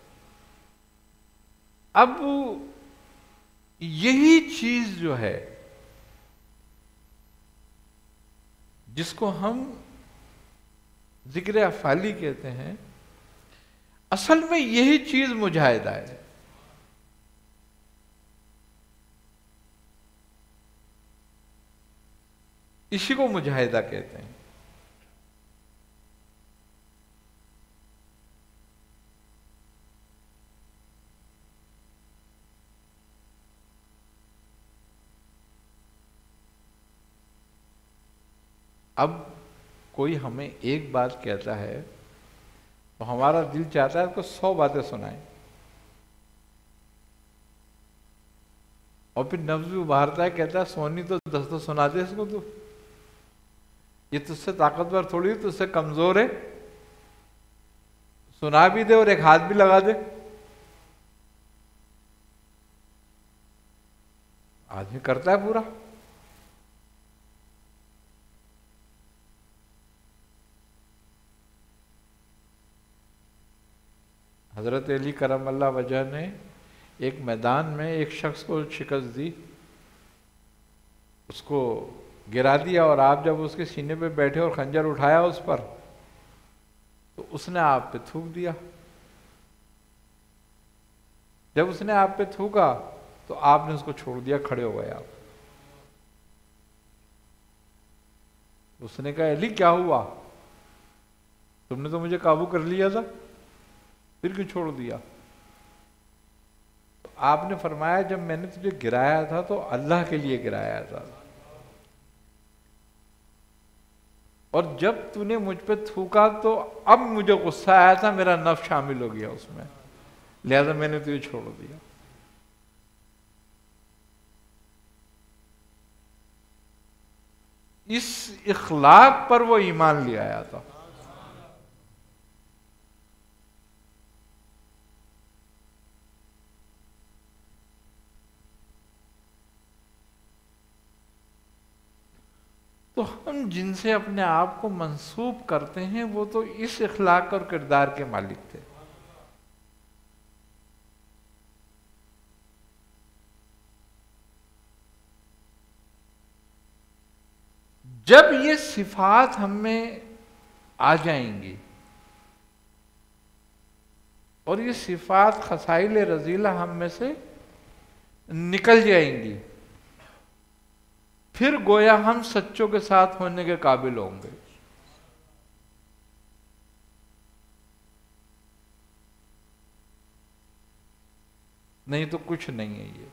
[SPEAKER 1] अब यही चीज जो है जिसको हम जिक्र अफ़ाली कहते हैं, असल में यही चीज मुजाहिदा है। इसी को मुजाहिदा कहते हैं। अब कोई हमें एक बात कहता है तो हमारा दिल चाहता है उसको 100 बातें सुनाएं, और फिर नफ्स भी उभारता है, कहता है सोनी तो 10 तो सुना दे इसको, तो ये तुझसे ताकतवर थोड़ी, तुझसे कमजोर है, सुना भी दे और एक हाथ भी लगा दे। आदमी करता है पूरा। हजरत अली करमल्ला वजह ने एक मैदान में एक शख्स को शिकस्त दी, उसको गिरा दिया, और आप जब उसके सीने पे बैठे और खंजर उठाया उस पर, तो उसने आप पे थूक दिया। जब उसने आप पे थूका तो आपने उसको छोड़ दिया, खड़े हो गए आप। उसने कहा अली क्या हुआ, तुमने तो मुझे काबू कर लिया था, फिर क्यों छोड़ दिया? तो आपने फरमाया जब मैंने तुझे गिराया था तो अल्लाह के लिए गिराया था, और जब तूने मुझ पे थूका तो अब मुझे गुस्सा आया था, मेरा नफ्स शामिल हो गया उसमें, लिहाजा मैंने तुझे छोड़ दिया। इस इखलाक पर वो ईमान ले आया था। तो हम जिनसे अपने आप को मंसूब करते हैं वो तो इस इखलाक और किरदार के मालिक थे। जब ये सिफात हम में आ जाएंगी और ये सिफात खसाइल रजीला हम में से निकल जाएंगी, फिर गोया हम सच्चों के साथ होने के काबिल होंगे। नहीं तो कुछ नहीं है ये।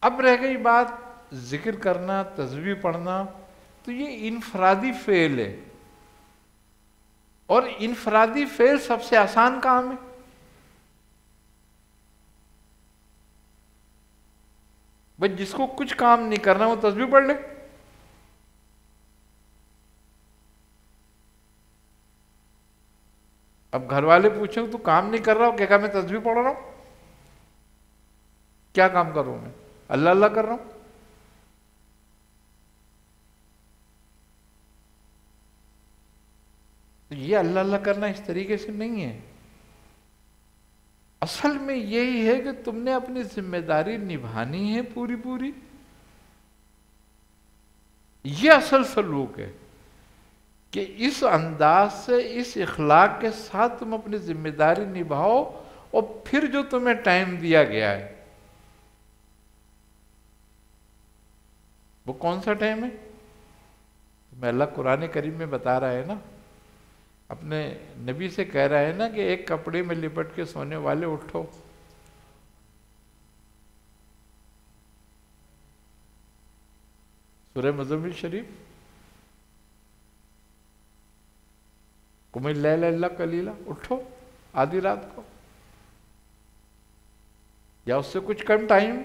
[SPEAKER 1] अब रह गई बात जिक्र करना, तस्बीह पढ़ना, तो ये इनफरादी फेल है, और इनफरादी फेल सबसे आसान काम है। भाई जिसको कुछ काम नहीं करना वो तस्बीह पढ़ ले। अब घर वाले पूछे तू काम नहीं कर रहा हो, क्या कहा मैं तस्बीह पढ़ रहा हूं। क्या काम कर रहा हूं मैं? अल्लाह अल्लाह कर रहा हूं। तो ये अल्लाह अल्लाह करना इस तरीके से नहीं है। असल में यही है कि तुमने अपनी जिम्मेदारी निभानी है पूरी पूरी। ये असल सलूक है कि इस अंदाज से, इस इखलाक के साथ तुम अपनी जिम्मेदारी निभाओ, और फिर जो तुम्हें टाइम दिया गया है वो कौन सा टाइम है? मैं अल्लाह कुरान करीम में बता रहा है ना, अपने नबी से कह रहा है ना कि एक कपड़े में लिपट के सोने वाले उठो। सूरह मुज़म्मिल शरीफ, कुमिल लैला कलीला, उठो आधी रात को या उससे कुछ कम टाइम,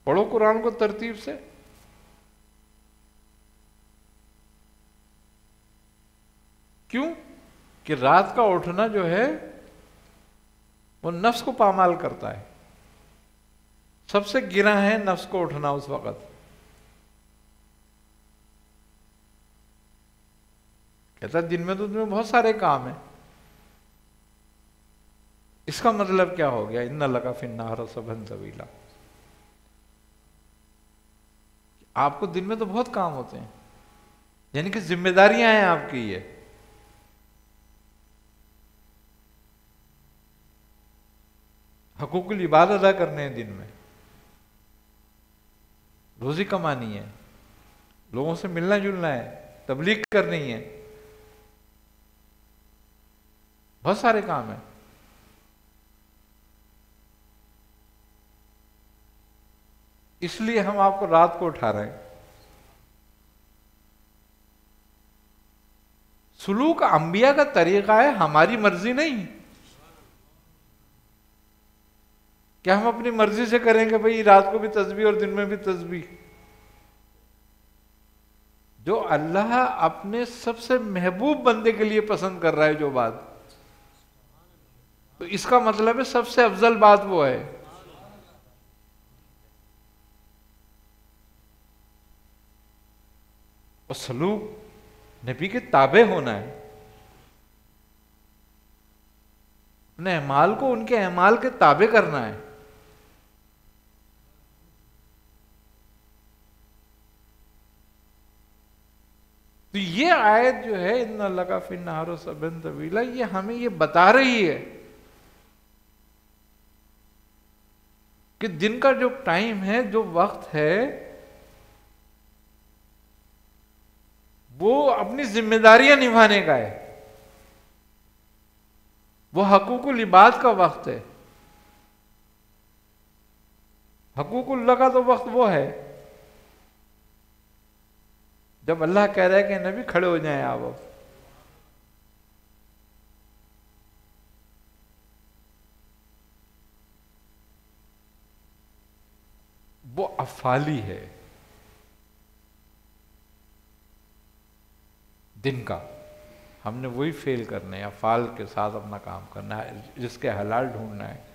[SPEAKER 1] पढ़ो कुरान को तरतीब से। क्यों? कि रात का उठना जो है वो नफ्स को पामाल करता है। सबसे गिरा है नफ्स को उठना उस वक्त। कहता दिन में तो तुम्हें बहुत सारे काम है। इसका मतलब क्या हो गया? इन्ना लगा फिर नार सबन तवीला। आपको दिन में तो बहुत काम होते हैं, यानी कि जिम्मेदारियां हैं आपकी। ये हकूकुल इबादत अदा करने हैं, दिन में रोजी कमानी है, लोगों से मिलना जुलना है, तबलीग करनी है, बहुत सारे काम हैं। इसलिए हम आपको रात को उठा रहे हैं। सुलूक अंबिया का तरीका है, हमारी मर्जी नहीं। क्या हम अपनी मर्जी से करेंगे भाई रात को भी तस्बीह और दिन में भी तस्बीह? जो अल्लाह अपने सबसे महबूब बंदे के लिए पसंद कर रहा है जो बात, तो इसका मतलब है सबसे अफजल बात वो है। और सलूक नबी के ताबे होना है, अपने अमाल को उनके अमाल के ताबे करना है। तो ये आयत जो है इन्ना लगा फिर नहारो सबन तवीला, ये हमें ये बता रही है कि दिन का जो टाइम है, जो वक्त है, वो अपनी जिम्मेदारियां निभाने का है। वो हकूकुल इबाद का वक्त है। हकूकुल्लाह का तो वक्त वो है जब अल्लाह कह रहा है कि नबी खड़े हो जाएं आप अब। वो अफाली है दिन का, हमने वही फेल करने हैं, अफाल के साथ अपना काम करना है, जिसके हलाल ढूंढना है,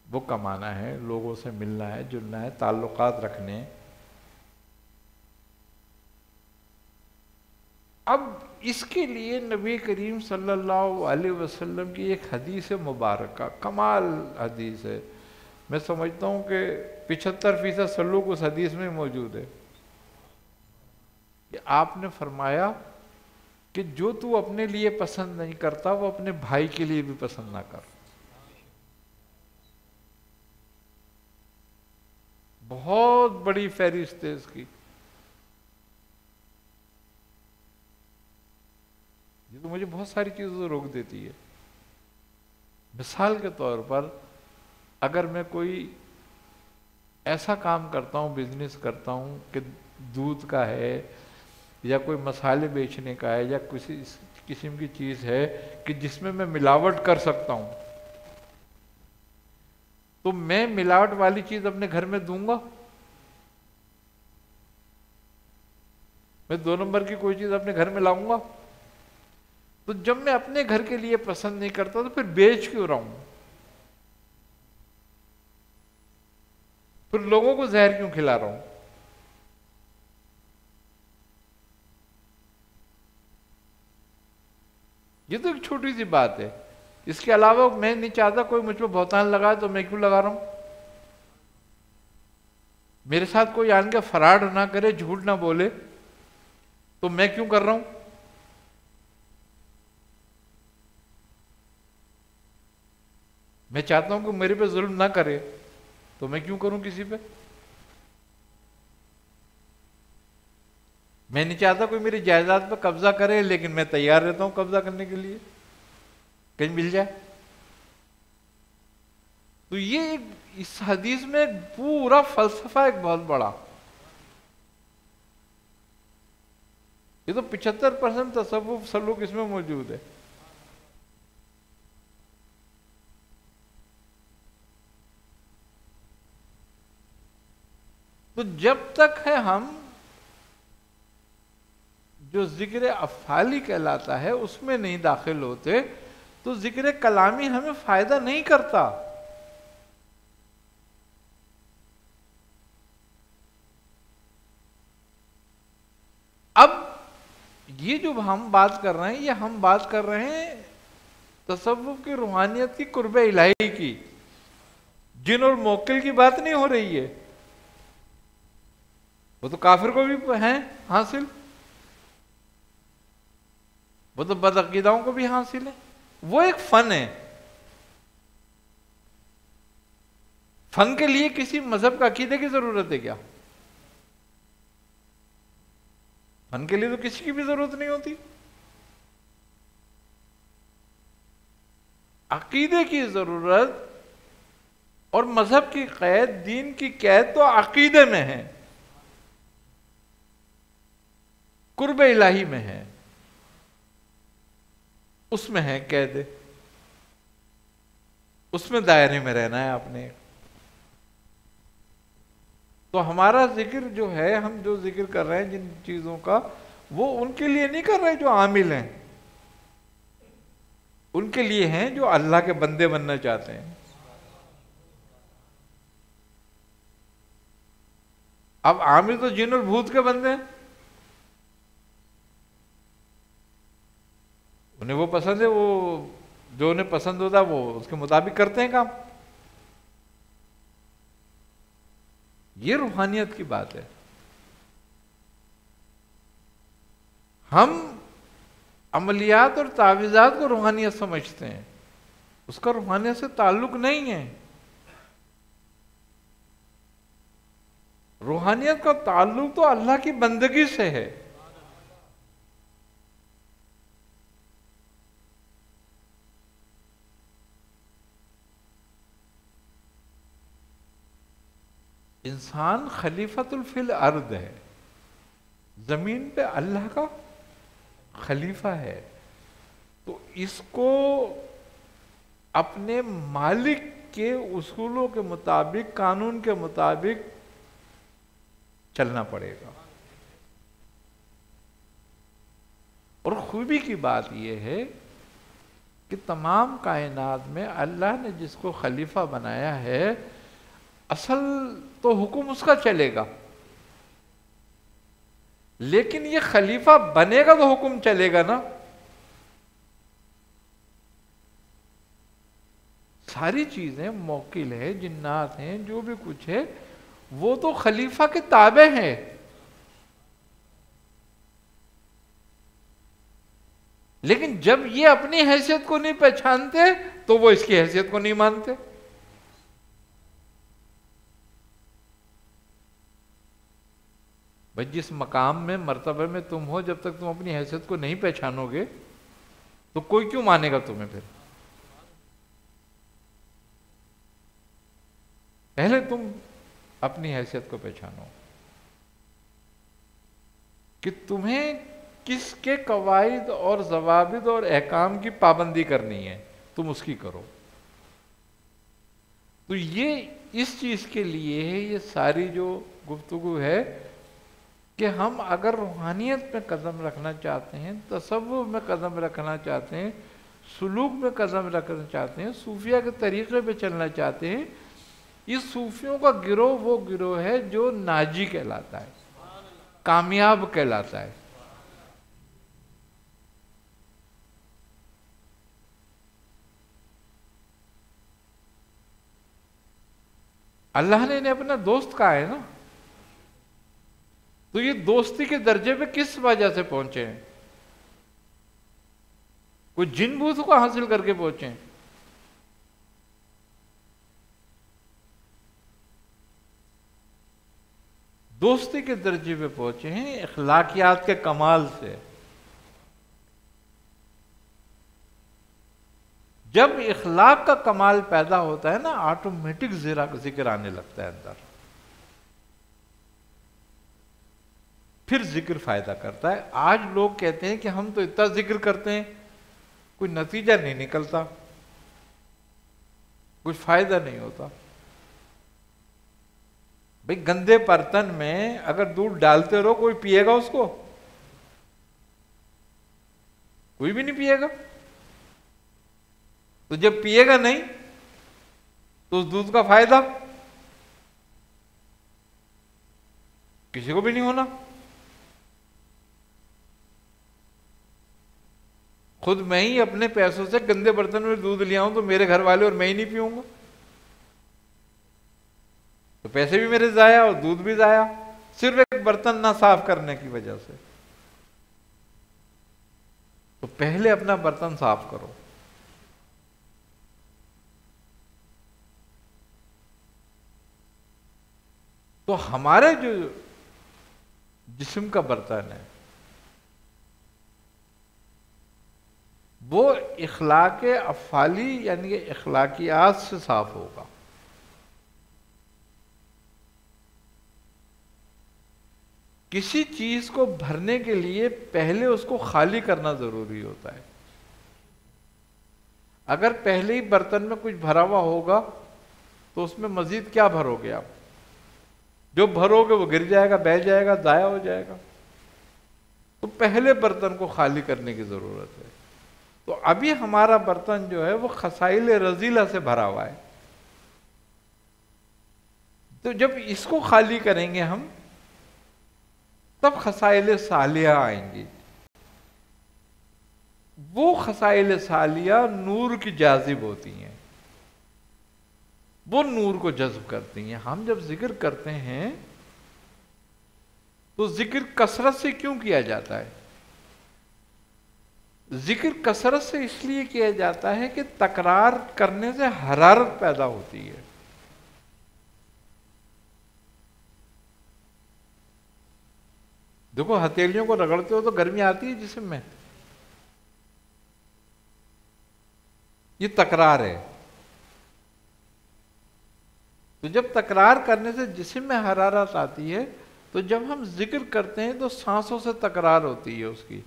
[SPEAKER 1] वो कमाना है, लोगों से मिलना है, जुलना है, ताल्लुकात रखने। अब इसके लिए नबी करीम सल्लल्लाहु अलैहि वसल्लम की एक हदीस मुबारक, कमाल हदीस है। मैं समझता हूँ कि 75% सल्लूक उस हदीस में मौजूद है कि आपने फरमाया कि जो तू अपने लिए पसंद नहीं करता वो अपने भाई के लिए भी पसंद ना कर। बहुत बड़ी फहरिस्त है इसकी। ये तो मुझे बहुत सारी चीजों से रोक देती है। मिसाल के तौर पर अगर मैं कोई ऐसा काम करता हूँ, बिजनेस करता हूँ कि दूध का है या कोई मसाले बेचने का है या किसी किस्म की चीज है कि जिसमें मैं मिलावट कर सकता हूं, तो मैं मिलावट वाली चीज अपने घर में दूंगा? मैं 2 नंबर की कोई चीज अपने घर में लाऊंगा? तो जब मैं अपने घर के लिए पसंद नहीं करता तो फिर बेच क्यों रहा हूं? फिर लोगों को जहर क्यों खिला रहा हूं? ये तो एक छोटी सी बात है। इसके अलावा मैं नहीं चाहता कोई मुझ पर बहुतान लगाए, तो मैं क्यों लगा रहा हूं? मेरे साथ कोई आन के फराड ना करे, झूठ ना बोले, तो मैं क्यों कर रहा हूं? मैं चाहता हूं कि मेरे पे जुल्म ना करे, तो मैं क्यों करूं किसी पे? मैं नहीं चाहता कोई मेरी जायदाद पर कब्जा करे, लेकिन मैं तैयार रहता हूं कब्जा करने के लिए, कहीं मिल जाए। तो ये इस हदीस में पूरा फलसफा एक बहुत बड़ा, ये तो 75% तसव्वुफ सलूक इसमें मौजूद है। तो जब तक है हम जो जिक्र अफ़ाली कहलाता है उसमें नहीं दाखिल होते, तो जिक्र कलामी हमें फायदा नहीं करता। अब ये जो हम बात कर रहे हैं, ये हम बात कर रहे हैं तसव्वुफ की, रूहानियत की, कुर्ब इलाही की। जिन और मोक्किल की बात नहीं हो रही है, वो तो काफिर को भी है हासिल, वो तो बदअकीदाओं को भी हासिल है। वो एक फन है, फन के लिए किसी मजहब का अकीदे की जरूरत है क्या? फन के लिए तो किसी की भी जरूरत नहीं होती। अकीदे की जरूरत और मजहब की कैद, दीन की कैद तो अकीदे में है, कुर्ब इलाही में है, उसमें है कैद, उसमें दायरे में रहना है आपने। तो हमारा जिक्र जो है, हम जो जिक्र कर रहे हैं जिन चीजों का, वो उनके लिए नहीं कर रहे जो आमिल हैं, उनके लिए हैं जो अल्लाह के बंदे बनना चाहते हैं। अब आमिल तो जिन और भूत के बंदे हैं, उन्हें वो पसंद है, वो जो उन्हें पसंद होता है वो उसके मुताबिक करते हैं काम। ये रूहानियत की बात है। हम अमलियात और तावीज़ात को रूहानियत समझते हैं, उसका रूहानियत से ताल्लुक नहीं है। रूहानियत का ताल्लुक तो अल्लाह की बंदगी से है। इंसान खलीफतुल फिल अर्द है, जमीन पे अल्लाह का खलीफा है, तो इसको अपने मालिक के उसूलों के मुताबिक, कानून के मुताबिक चलना पड़ेगा। और खूबी की बात यह है कि तमाम कायनात में अल्लाह ने जिसको खलीफा बनाया है, असल तो हुक्म उसका चलेगा, लेकिन ये खलीफा बनेगा तो हुक्म चलेगा ना। सारी चीजें, मौकिल है, जिन्नात हैं, जो भी कुछ है, वो तो खलीफा के ताबे हैं। लेकिन जब ये अपनी हैसियत को नहीं पहचानते तो वो इसकी हैसियत को नहीं मानते। भाई जिस मकाम में, मर्तबे में तुम हो, जब तक तुम अपनी हैसियत को नहीं पहचानोगे तो कोई क्यों मानेगा तुम्हें? फिर पहले तुम अपनी हैसियत को पहचानो कि तुम्हें किसके कवायद और जवाबित और अहकाम की पाबंदी करनी है, तुम उसकी करो। तो ये इस चीज के लिए है, ये सारी जो गुफ्तगू है कि हम अगर रूहानियत में कदम रखना चाहते हैं, तसव्वुफ में कदम रखना चाहते हैं, सुलूक में कदम रखना चाहते हैं, सूफिया के तरीके पे चलना चाहते हैं, इस सूफियों का गिरोह वो गिरोह है जो नाजी कहलाता है, कामयाब कहलाता है। अल्लाह ने इन्हें अपना दोस्त कहा है ना, तो ये दोस्ती के दर्जे पे किस वजह से पहुंचे हैं? कोई जिन बूत को हासिल करके पहुंचे हैं? दोस्ती के दर्जे पे पहुंचे हैं इखलाकियात के कमाल से। जब इखलाक का कमाल पैदा होता है ना, ऑटोमेटिक जिक्र आने लगता है अंदर, फिर जिक्र फायदा करता है। आज लोग कहते हैं कि हम तो इतना जिक्र करते हैं, कोई नतीजा नहीं निकलता, कुछ फायदा नहीं होता। भाई गंदे बर्तन में अगर दूध डालते रहो, कोई पिएगा उसको? कोई भी नहीं पिएगा। तो जब पिएगा नहीं तो उस दूध का फायदा किसी को भी नहीं होना। खुद मैं ही अपने पैसों से गंदे बर्तन में दूध लिया हूं तो मेरे घर वाले और मैं ही नहीं पीऊंगा, तो पैसे भी मेरे जाया और दूध भी जाया, सिर्फ एक बर्तन ना साफ करने की वजह से। तो पहले अपना बर्तन साफ करो। तो हमारे जो जिस्म का बर्तन है वो इखलाक अफ़ाली यानी कि इखलाकियात से साफ होगा। किसी चीज को भरने के लिए पहले उसको खाली करना जरूरी होता है। अगर पहले ही बर्तन में कुछ भरा हुआ होगा तो उसमें मजीद क्या भरोगे आप? जो भरोगे वो गिर जाएगा, बह जाएगा, दाया हो जाएगा। तो पहले बर्तन को खाली करने की जरूरत है। तो अभी हमारा बर्तन जो है वो खसाइल रजीला से भरा हुआ है। तो जब इसको खाली करेंगे हम तब खसाइल सालिया आएंगी। वो खसाइल सालिया नूर की जाजिब होती हैं, वो नूर को जज्ब करती हैं। हम जब जिक्र करते हैं तो जिक्र कसरत से क्यों किया जाता है? जिक्र कसरत से इसलिए किया जाता है कि तकरार करने से हरारत पैदा होती है। देखो, हथेलियों को रगड़ते हो तो गर्मी आती है जिस्म में, ये तकरार है। तो जब तकरार करने से जिस्म में हरारत आती है तो जब हम जिक्र करते हैं तो सांसों से तकरार होती है उसकी,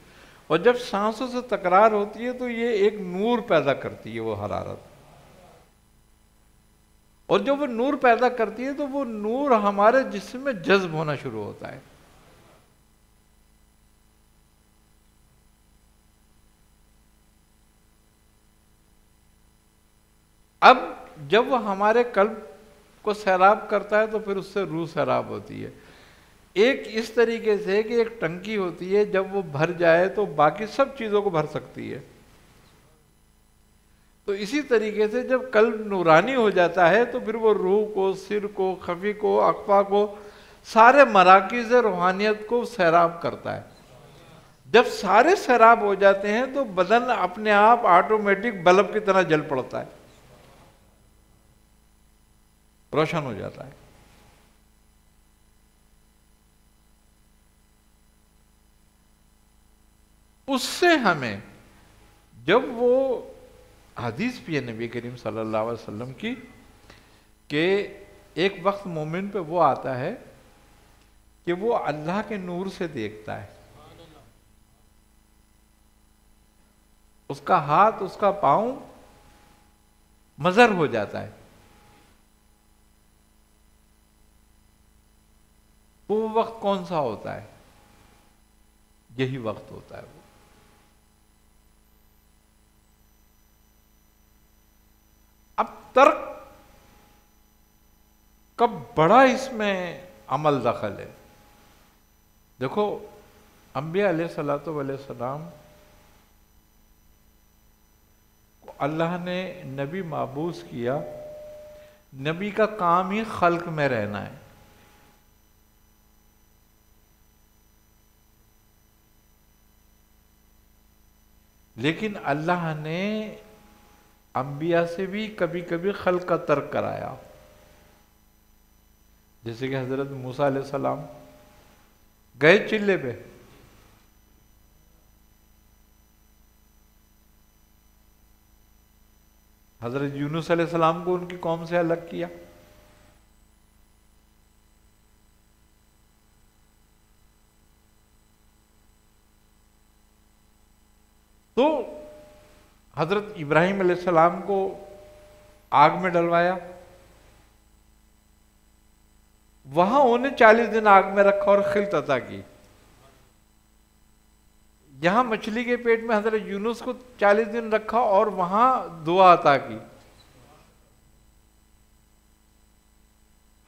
[SPEAKER 1] और जब सांसों से तकरार होती है तो ये एक नूर पैदा करती है वो हरारत, और जब वो नूर पैदा करती है तो वो नूर हमारे जिस्म में जज्ब होना शुरू होता है। अब जब वो हमारे कल्ब को सैराब करता है तो फिर उससे रूह सैराब होती है। एक इस तरीके से कि एक टंकी होती है, जब वो भर जाए तो बाकी सब चीजों को भर सकती है। तो इसी तरीके से जब कल्ब नूरानी हो जाता है तो फिर वो रूह को, सिर को, खफी को, अकफा को, सारे मराकिज़ रूहानियत को सैराब करता है। जब सारे सैराब हो जाते हैं तो बदन अपने आप ऑटोमेटिक बल्ब की तरह जल पड़ता है, रोशन हो जाता है। उससे हमें, जब वो हदीस भी है नबी करीम सल्लल्लाहु अलैहि वसल्लम की कि एक वक्त मोमिन पे वो आता है कि वो अल्लाह के नूर से देखता है, उसका हाथ, उसका पांव मजर हो जाता है। वो वक्त कौन सा होता है? यही वक्त होता है वो। अब तर्क का बड़ा इसमें अमल दखल है। देखो, अंबिया अलैहिस्सलातु वस्सलाम को अल्लाह ने नबी माबूस किया। नबी का काम ही खल्क में रहना है। लेकिन अल्लाह ने अंबिया से भी कभी कभी खल्क का तर्क कराया। जैसे कि हजरत मूसा अलैहिस्सलाम गए चिल्ले पे, हजरत यूनुस अलैहिस्सलाम को उनकी कौम से अलग किया। तो हजरत इब्राहिम अलैहिस्सलाम को आग में डलवाया, वहां उन्हें 40 दिन आग में रखा और खिल्त अता की। यहां मछली के पेट में हजरत यूनुस को 40 दिन रखा और वहां दुआ अता की।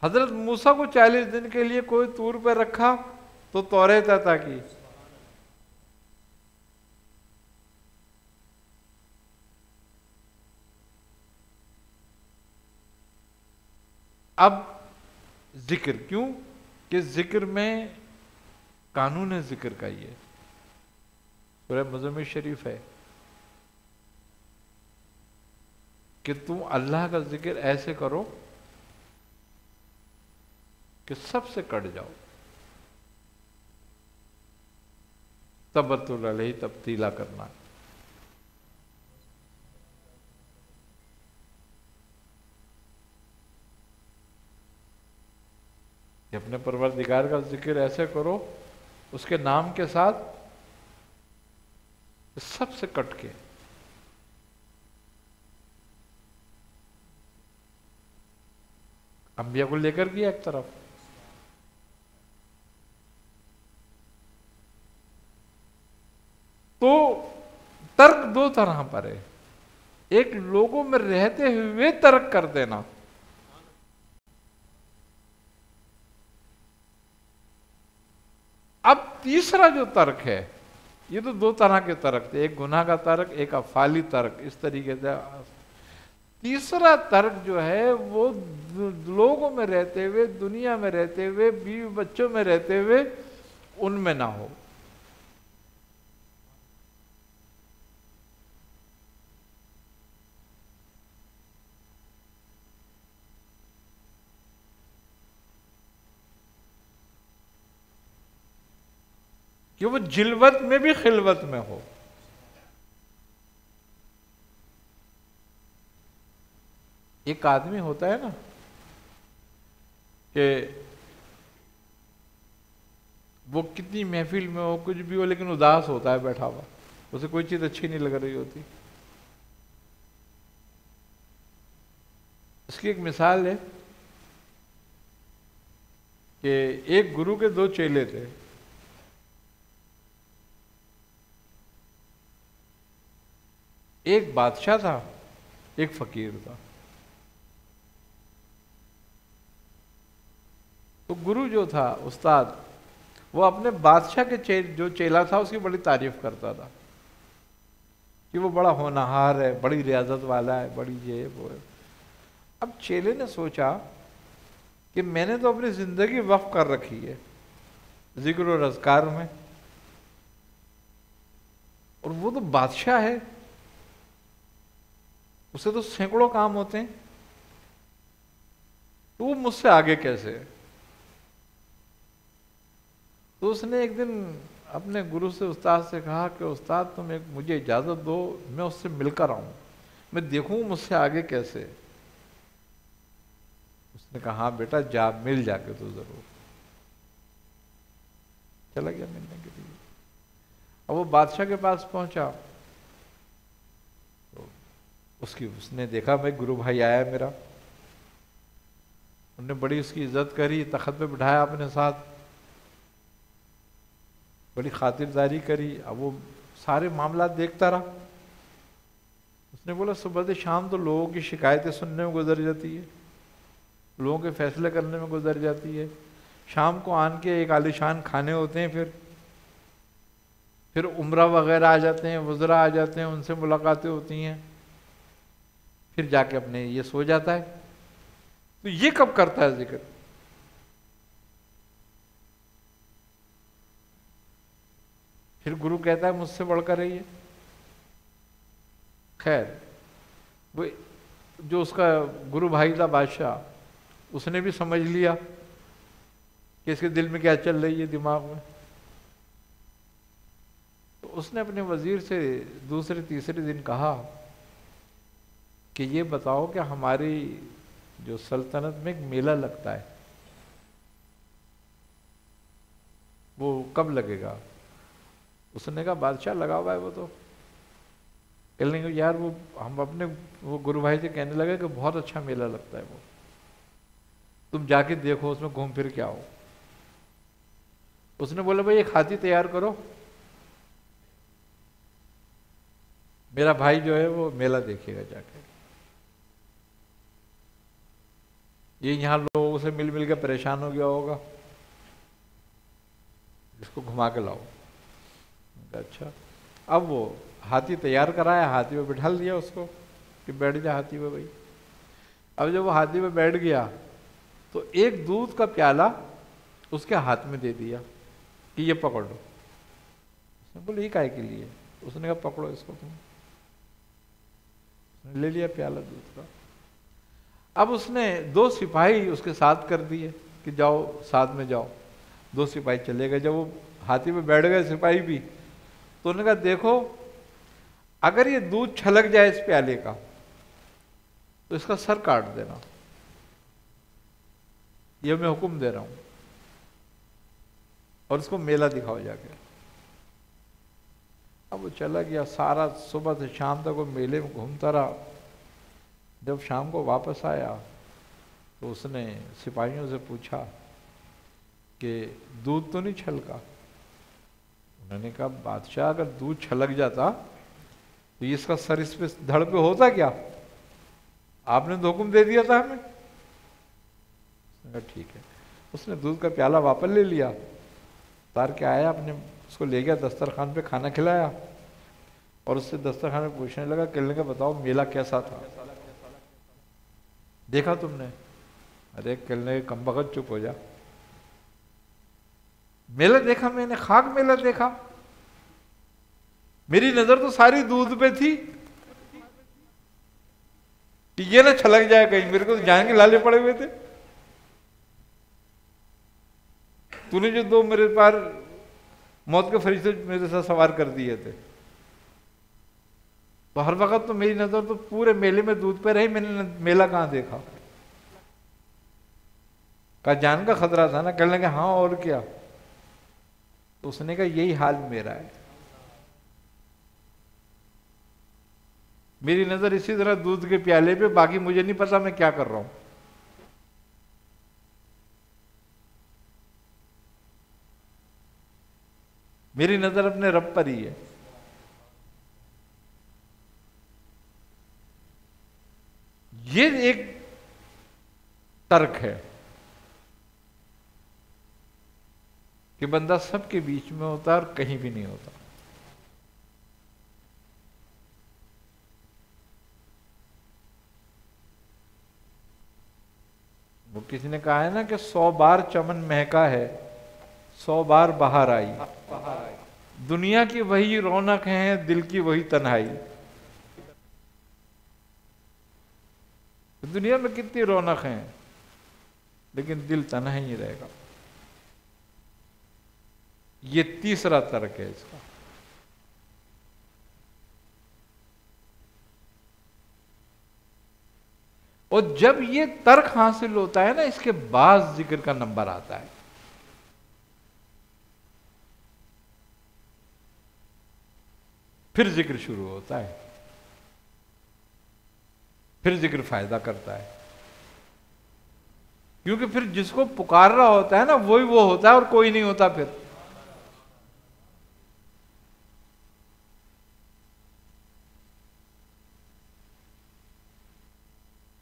[SPEAKER 1] हजरत मूसा को 40 दिन के लिए कोई तूर पर रखा तो तौरेत अता की। अब जिक्र क्यों? कि जिक्र में कानून जिक्र का ये सूरह मुज़म्मिल शरीफ है कि तुम अल्लाह का जिक्र ऐसे करो कि सबसे कट जाओ। तबतुल अलैहि तब्दीला करना। कि अपने परवरदिगार का जिक्र ऐसे करो उसके नाम के साथ सबसे कट के। अंबिया को लेकर गया एक तरफ, तो तर्क दो तरह पर है। एक लोगों में रहते हुए तर्क कर देना, अब तीसरा जो तर्क है, ये तो दो तरह के तर्क थे, एक गुनाह का तर्क, एक अफाली तर्क, इस तरीके से। तीसरा तर्क जो है वो लोगों में रहते हुए, दुनिया में रहते हुए, बीवी बच्चों में रहते हुए उनमें ना हो। कि वो जिलवत में भी खिलवत में हो। एक आदमी होता है ना कि वो कितनी महफिल में हो, कुछ भी हो, लेकिन उदास होता है बैठा हुआ, उसे कोई चीज अच्छी नहीं लग रही होती। इसकी एक मिसाल है कि एक गुरु के दो चेले थे। एक बादशाह था, एक फकीर था। तो गुरु जो था, उस्ताद, वो अपने बादशाह के जो चेला था उसकी बड़ी तारीफ करता था कि वो बड़ा होनहार है, बड़ी रियाजत वाला है, बड़ी ये वो है। अब चेले ने सोचा कि मैंने तो अपनी जिंदगी वक्फ कर रखी है जिक्र और अज़कार में, और वो तो बादशाह है, उसे तो सैकड़ों काम होते हैं, तो वो मुझसे आगे कैसे है। तो उसने एक दिन अपने गुरु से, उस्ताद से कहा कि उस्ताद तुम एक मुझे इजाजत दो, मैं उससे मिलकर आऊं, मैं देखूं मुझसे आगे कैसे। उसने कहा हाँ बेटा जा, मिल जाके तो जरूर। चला गया मिलने के लिए। अब वो बादशाह के पास पहुंचा, तो उसने देखा भाई गुरु भाई आया मेरा, उन्होंने बड़ी उसकी इज्जत करी, तख्त पे बिठाया अपने साथ, बड़ी खातिरदारी करी। अब वो सारे मामला देखता रहा। उसने बोला सुबह से शाम तो लोगों की शिकायतें सुनने में गुजर जाती है, लोगों के फैसले करने में गुजर जाती है, शाम को आन के एक आलिशान खाने होते हैं, फिर उम्रा वगैरह आ जाते हैं, वज़रा आ जाते हैं, उनसे मुलाकातें होती हैं, फिर जाके अपने ये सो जाता है। तो ये कब करता है जिक्र? फिर गुरु कहता है मुझसे बढ़कर रहिए। खैर वो जो उसका गुरु भाई था बादशाह, उसने भी समझ लिया कि इसके दिल में क्या चल रही है, दिमाग में। तो उसने अपने वजीर से दूसरे तीसरे दिन कहा कि ये बताओ कि हमारी जो सल्तनत में एक मेला लगता है वो कब लगेगा? उसने कहा बादशाह लगा हुआ है वो तो। कहने लगे यार वो हम अपने वो गुरु भाई से कहने लगे कि बहुत अच्छा मेला लगता है वो, तुम जाके देखो, उसमें घूम फिर के आओ। उसने बोला भाई एक हाथी तैयार करो, मेरा भाई जो है वो मेला देखेगा जाके। ये यहाँ लोगों से मिल मिल के परेशान हो गया होगा, इसको घुमा के लाओ। अच्छा, अब वो हाथी तैयार कराया, हाथी पे बिठा दिया उसको कि बैठ जा हाथी पे भाई। अब जब वो हाथी पे बैठ गया तो एक दूध का प्याला उसके हाथ में दे दिया कि ये पकड़ लो। उसने बोले ये काहे के लिए? उसने कहा पकड़ो इसको तुम। ले लिया प्याला दूध का। अब उसने 2 सिपाही उसके साथ कर दिए कि जाओ साथ में जाओ। 2 सिपाही चले गए। जब वो हाथी पे बैठ गए सिपाही भी, तो उन्होंने कहा देखो अगर ये दूध छलक जाए इस प्याले का तो इसका सर काट देना, ये मैं हुक्म दे रहा हूं, और इसको मेला दिखाओ जाके। अब वो चला गया, सारा सुबह से शाम तक वो मेले में घूमता रहा। जब शाम को वापस आया तो उसने सिपाहियों से पूछा कि दूध तो नहीं छलका? उन्होंने कहा बादशाह अगर दूध छलक जाता तो इसका सर इस पे धड़ पे होता क्या? आपने तो हुक्म दे दिया था हमें। उसने कहा ठीक है। उसने दूध का प्याला वापस ले लिया, उतार के आया, अपने उसको ले गया दस्तरखान पे, खाना खिलाया, और उससे दस्तरखान में पूछने लगा, कहने का बताओ मेला कैसा था, देखा तुमने? अरे कहने कम बखत चुप हो जा, मेला देखा मैंने, खाक मेला देखा, मेरी नजर तो सारी दूध पे थी कि ये ना छलक जाए कहीं, मेरे को तो जान के लाले पड़े हुए थे। तूने जो 2 मेरे पार मौत के फरिश्ते मेरे साथ सवार कर दिए थे, तो हर वक्त तो मेरी नजर तो पूरे मेले में दूध पे रही, मैंने मेला कहां देखा? का जान का खतरा था ना? कहने लगे हाँ और क्या? तो उसने कहा यही हाल मेरा है, मेरी नजर इसी तरह दूध के प्याले पे, बाकी मुझे नहीं पता मैं क्या कर रहा हूं। मेरी नजर अपने रब पर ही है। ये एक तर्क है कि बंदा सबके बीच में होता है और कहीं भी नहीं होता। वो किसी ने कहा है ना कि 100 बार चमन महका है, 100 बार बाहर आई, दुनिया की वही रौनक है, दिल की वही तन्हाई। दुनिया में कितनी रौनक है, लेकिन दिल तन्हा ही रहेगा। ये तीसरा तर्क है इसका। और जब ये तर्क हासिल होता है ना, इसके बाद जिक्र का नंबर आता है। फिर जिक्र शुरू होता है, फिर जिक्र फायदा करता है, क्योंकि फिर जिसको पुकार रहा होता है ना वही वो होता है और कोई नहीं होता।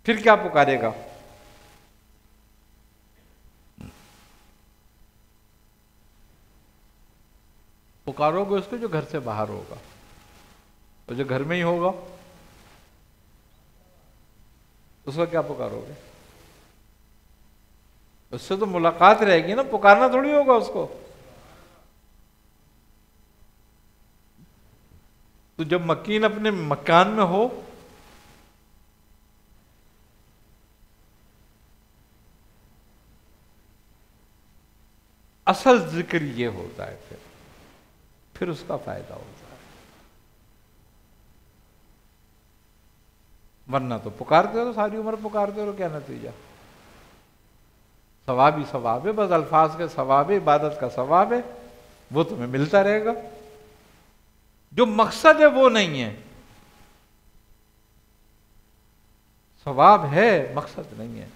[SPEAKER 1] फिर क्या पुकारेगा? पुकारोगे उसको जो घर से बाहर होगा, और जो घर में ही होगा उसका क्या पुकारोगे? उससे तो मुलाकात रहेगी ना, पुकारना थोड़ी होगा उसको। तो जब मकीन अपने मकान में हो, असल जिक्र ये होता है, फिर उसका फायदा होता है। वरना तो पुकारते हो तो सारी उम्र पुकारते हो, क्या नतीजा? सवाब ही सवाब है, बस अल्फाज के सवाब है, इबादत का सवाब है, वो तुम्हें मिलता रहेगा। जो मकसद है वो नहीं है, सवाब है, मकसद नहीं है।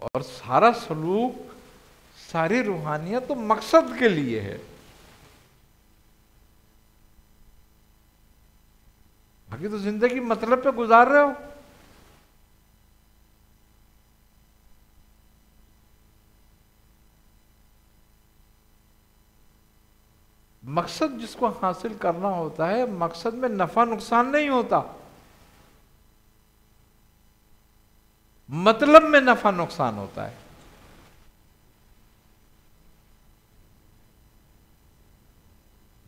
[SPEAKER 1] और सारा सलूक, सारी रूहानियत तो मकसद के लिए है, बाकी तो जिंदगी मतलब पे गुजार रहे हो। मकसद जिसको हासिल करना होता है, मकसद में नफा नुकसान नहीं होता, मतलब में नफा नुकसान होता है।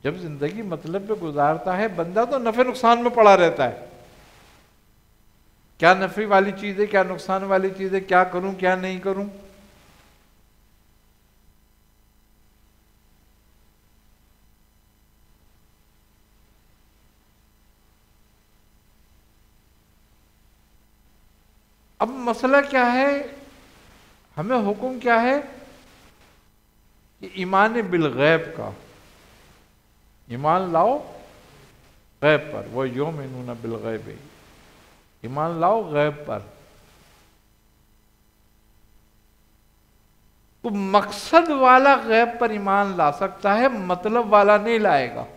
[SPEAKER 1] जब जिंदगी मतलब पे गुजारता है बंदा तो नफे नुकसान में पड़ा रहता है, क्या नफे वाली चीज है, क्या नुकसान वाली चीज है, क्या करूं क्या नहीं करूं। अब मसला क्या है, हमें हुक्म क्या है कि ईमान बिल गैब का, ईमान लाओ गैब पर, वो युमिनून बिल गैब, ईमान लाओ गैब पर। तो मकसद वाला गैब पर ईमान ला सकता है, मतलब वाला नहीं लाएगा,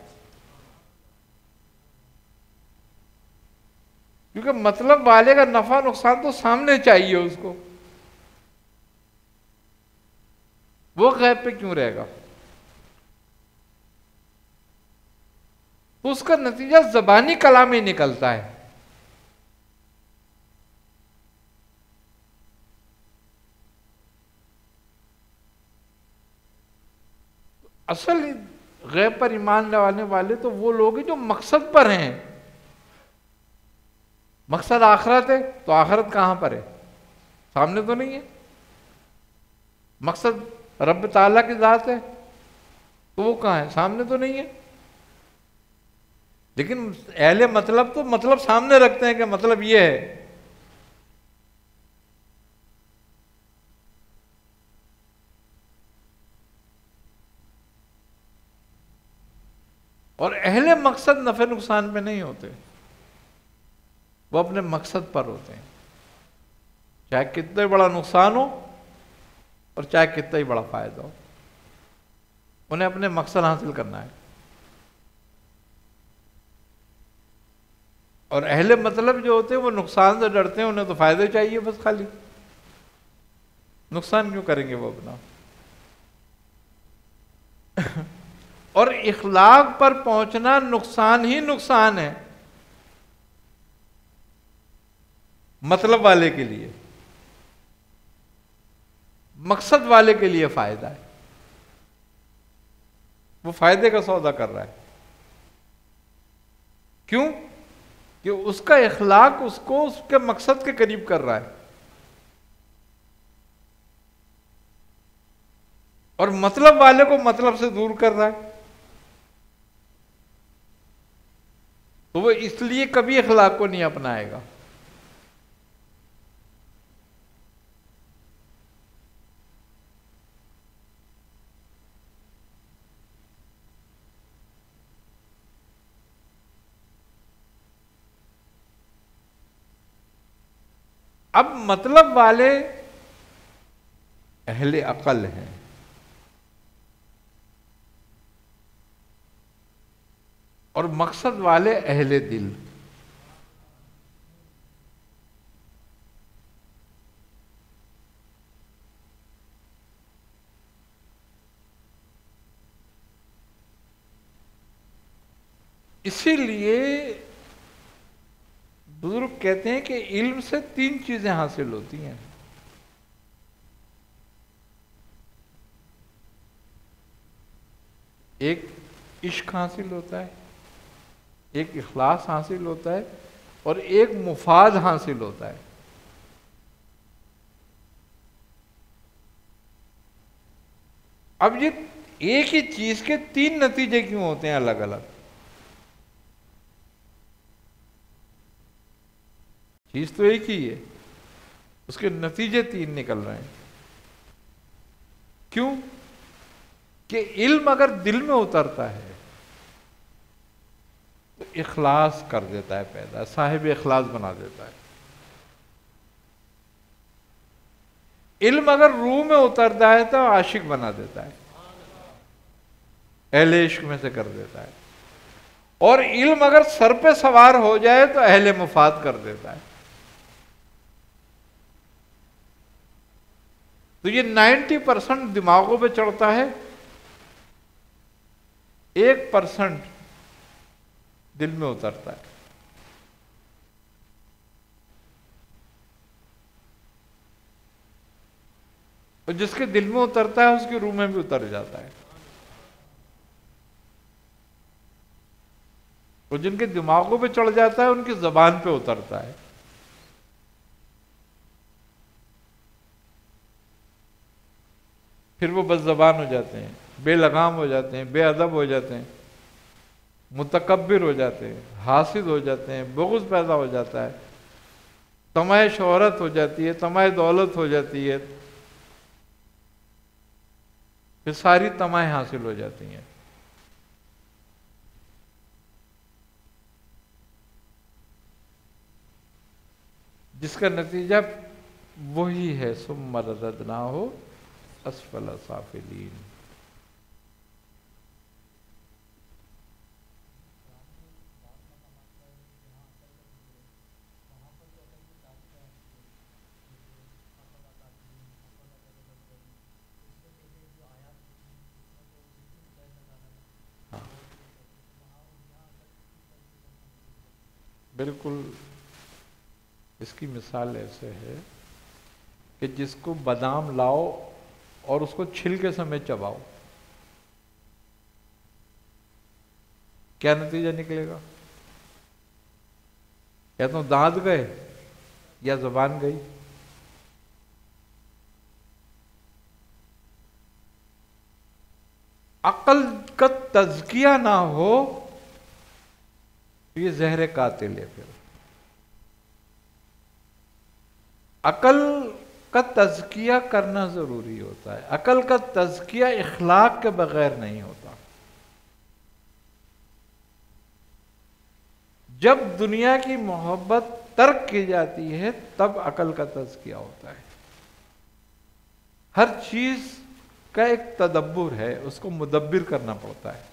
[SPEAKER 1] क्योंकि मतलब वाले का नफा नुकसान तो सामने चाहिए उसको, वो गैब पे क्यों रहेगा। तो उसका नतीजा जबानी कलाम ही निकलता है। असल गैब पर ईमान लाने वाले तो वो लोग हैं जो मकसद पर हैं। मकसद आखिरत है तो आखिरत कहां पर है, सामने तो नहीं है। मकसद रब ताला की जात है तो वो कहां है, सामने तो नहीं है। लेकिन अहले मतलब तो मतलब सामने रखते हैं कि मतलब ये है। और अहले मकसद नफे नुकसान पे नहीं होते, वो अपने मकसद पर होते हैं, चाहे कितना बड़ा नुकसान हो और चाहे कितना ही बड़ा फायदा हो, उन्हें अपने मकसद हासिल करना है। और अहले मतलब जो होते हैं वो नुकसान से डरते हैं, उन्हें तो फायदे चाहिए बस, खाली नुकसान क्यों करेंगे वो अपना। और इखलाक पर पहुंचना नुकसान ही नुकसान है मतलब वाले के लिए, मकसद वाले के लिए फायदा है। वो फायदे का सौदा कर रहा है, क्यों कि उसका इखलाक उसको उसके मकसद के करीब कर रहा है। और मतलब वाले को मतलब से दूर कर रहा है, तो वो इसलिए कभी इखलाक को नहीं अपनाएगा। अब मतलब वाले अहले अकल हैं, और मकसद वाले अहले दिल। इसीलिए बुजुर्ग कहते हैं कि इल्म से तीन चीजें हासिल होती हैं। एक इश्क हासिल होता है, एक इखलास हासिल होता है, और एक मुफाद हासिल होता है। अब ये एक ही चीज के तीन नतीजे क्यों होते हैं अलग अलग। चीज तो एक ही है, उसके नतीजे तीन निकल रहे हैं। क्यों कि इल्म अगर दिल में उतरता है तो इखलास कर देता है पैदा, साहिब इखलास बना देता है। इल्म अगर रूह में उतरता है तो आशिक बना देता है, अहले इश्क में से कर देता है। और इल्म अगर सर पे सवार हो जाए तो अहले मुफाद कर देता है। तो ये 90% दिमागों पे चढ़ता है, 1% दिल में उतरता है। और जिसके दिल में उतरता है उसकी रूह में भी उतर जाता है। वो जिनके दिमागों पे चढ़ जाता है उनकी जबान पे उतरता है। फिर वो बदज़बान हो जाते हैं, बेलगाम हो जाते हैं, बेअदब हो जाते हैं, मुतकब्बिर हो जाते हैं, हासिद हो जाते हैं, बुग़्ज़ पैदा हो जाता है, तमाए शोहरत हो जाती है, तमाए दौलत हो जाती है, फिर सारी तमाएं हासिल हो जाती हैं। जिसका नतीजा वही है, सुम्मा रददनाहु अस्फल साफिलीन। बिल्कुल, इसकी मिसाल ऐसे है कि जिसको बादाम लाओ और उसको छिलके समेत चबाओ, क्या नतीजा निकलेगा? या तो दांत गए या जुबान गई। अक्ल का तज़किया ना हो तो ये ज़हर कातिल है। फिर अकल का तज़किया करना जरूरी होता है। अकल का तज़किया इखलाक के बगैर नहीं होता। जब दुनिया की मोहब्बत तर्क की जाती है तब अकल का तज़किया होता है। हर चीज का एक तदब्बुर है, उसको मुदब्बिर करना पड़ता है।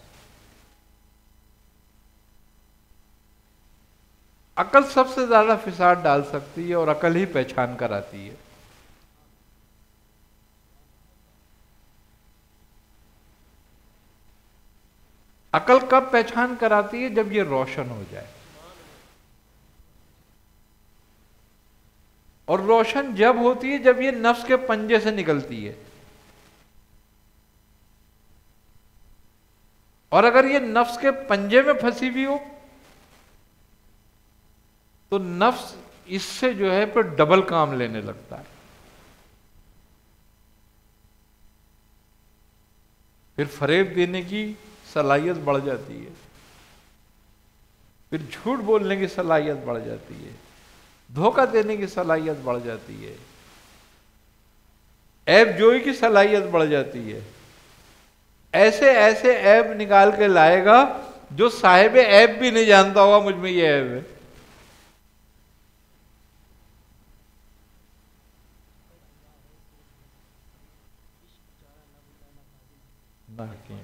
[SPEAKER 1] अकल सबसे ज्यादा फिसाद डाल सकती है और अकल ही पहचान कराती है। अकल कब पहचान कराती है? जब ये रोशन हो जाए। और रोशन जब होती है जब ये नफ्स के पंजे से निकलती है। और अगर ये नफ्स के पंजे में फंसी हुई हो तो नफ्स इससे जो है फिर डबल काम लेने लगता है। फिर फरेब देने की सलाहियत बढ़ जाती है, फिर झूठ बोलने की सलाहियत बढ़ जाती है, धोखा देने की सलाहियत बढ़ जाती है, ऐब जोई की सलाहियत बढ़ जाती है। ऐसे ऐसे ऐब निकाल के लाएगा जो साहिब ऐब भी नहीं जानता होगा मुझ में ये ऐब है। ना कि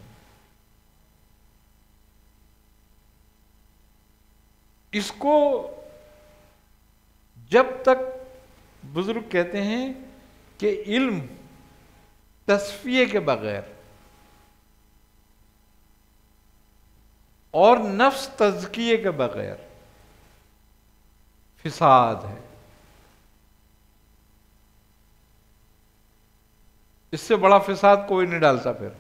[SPEAKER 1] इसको जब तक बुजुर्ग कहते हैं कि इल्म तस्फिये के बगैर और नफ्स तज़किये के बगैर फिसाद है। इससे बड़ा फिसाद कोई नहीं डालता। फिर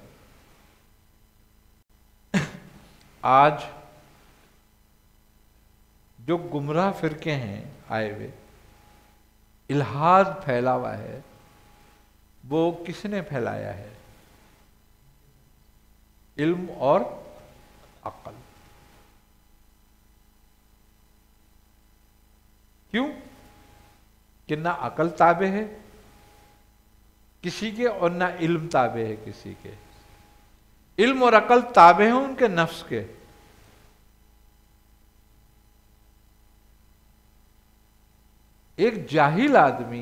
[SPEAKER 1] आज जो गुमराह फिरके हैं आए हुए, इल्हाद फैला हुआ है, वो किसने फैलाया है? इल्म और अक्ल। क्यों? कि ना अकल ताबे है किसी के और ना इल्म ताबे है किसी के। इल्म और अकल ताबे हैं उनके नफ्स के। एक जाहिल आदमी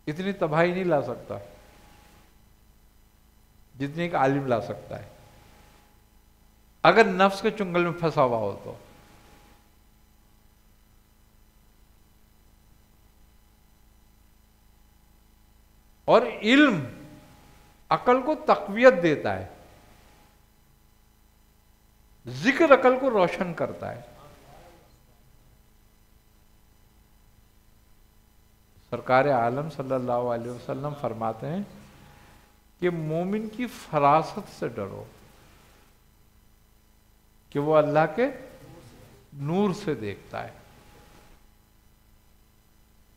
[SPEAKER 1] इतनी तबाही नहीं ला सकता जितनी एक आलिम ला सकता है, अगर नफ्स के चुंगल में फंसा हुआ हो तो। और इल्म अकल को तक़वियत देता है, जिक्र अकल को रोशन करता है। सरकार आलम सल्लल्लाहु अलैहि वसल्लम फरमाते हैं कि मोमिन की फरासत से डरो। कि वो अल्लाह के नूर से देखता है।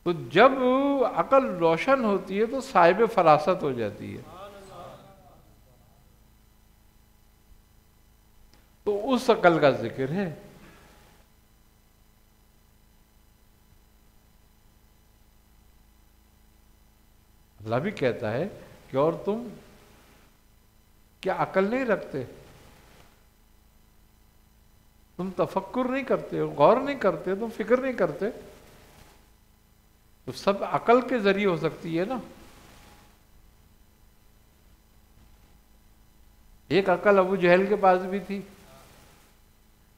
[SPEAKER 1] तो जब अकल रोशन होती है तो साहिब फरासत हो जाती है। तो उस अकल का जिक्र है। अल्लाह भी कहता है कि और तुम क्या अकल नहीं रखते, तुम तफक्कुर नहीं करते हो, गौर नहीं करते, तुम फिक्र नहीं करते। तो सब अकल के जरिए हो सकती है ना। एक अकल अबू जहल के पास भी थी,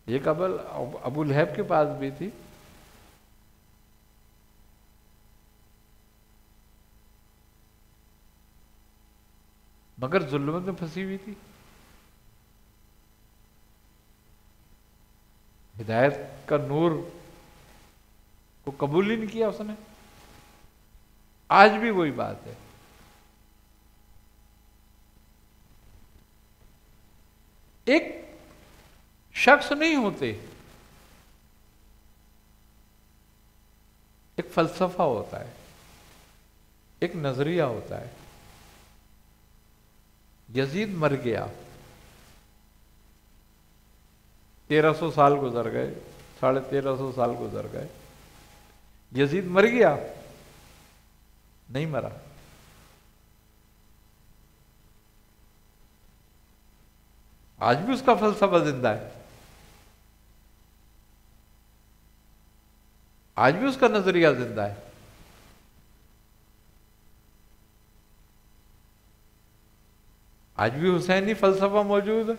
[SPEAKER 1] एक अकल अबू लहब के पास भी थी। मगर जुल्मत में फंसी हुई थी, हिदायत का नूर को कबूल ही नहीं किया उसने। आज भी वही बात है। एक शख्स नहीं होते, एक फलसफा होता है, एक नजरिया होता है। यजीद मर गया, 1300 साल गुजर गए, 1350 साल गुजर गए। यजीद मर गया? नहीं मरा। आज भी उसका फलसफा जिंदा है, आज भी उसका नजरिया जिंदा है। आज भी हुसैनी फलसफा मौजूद है,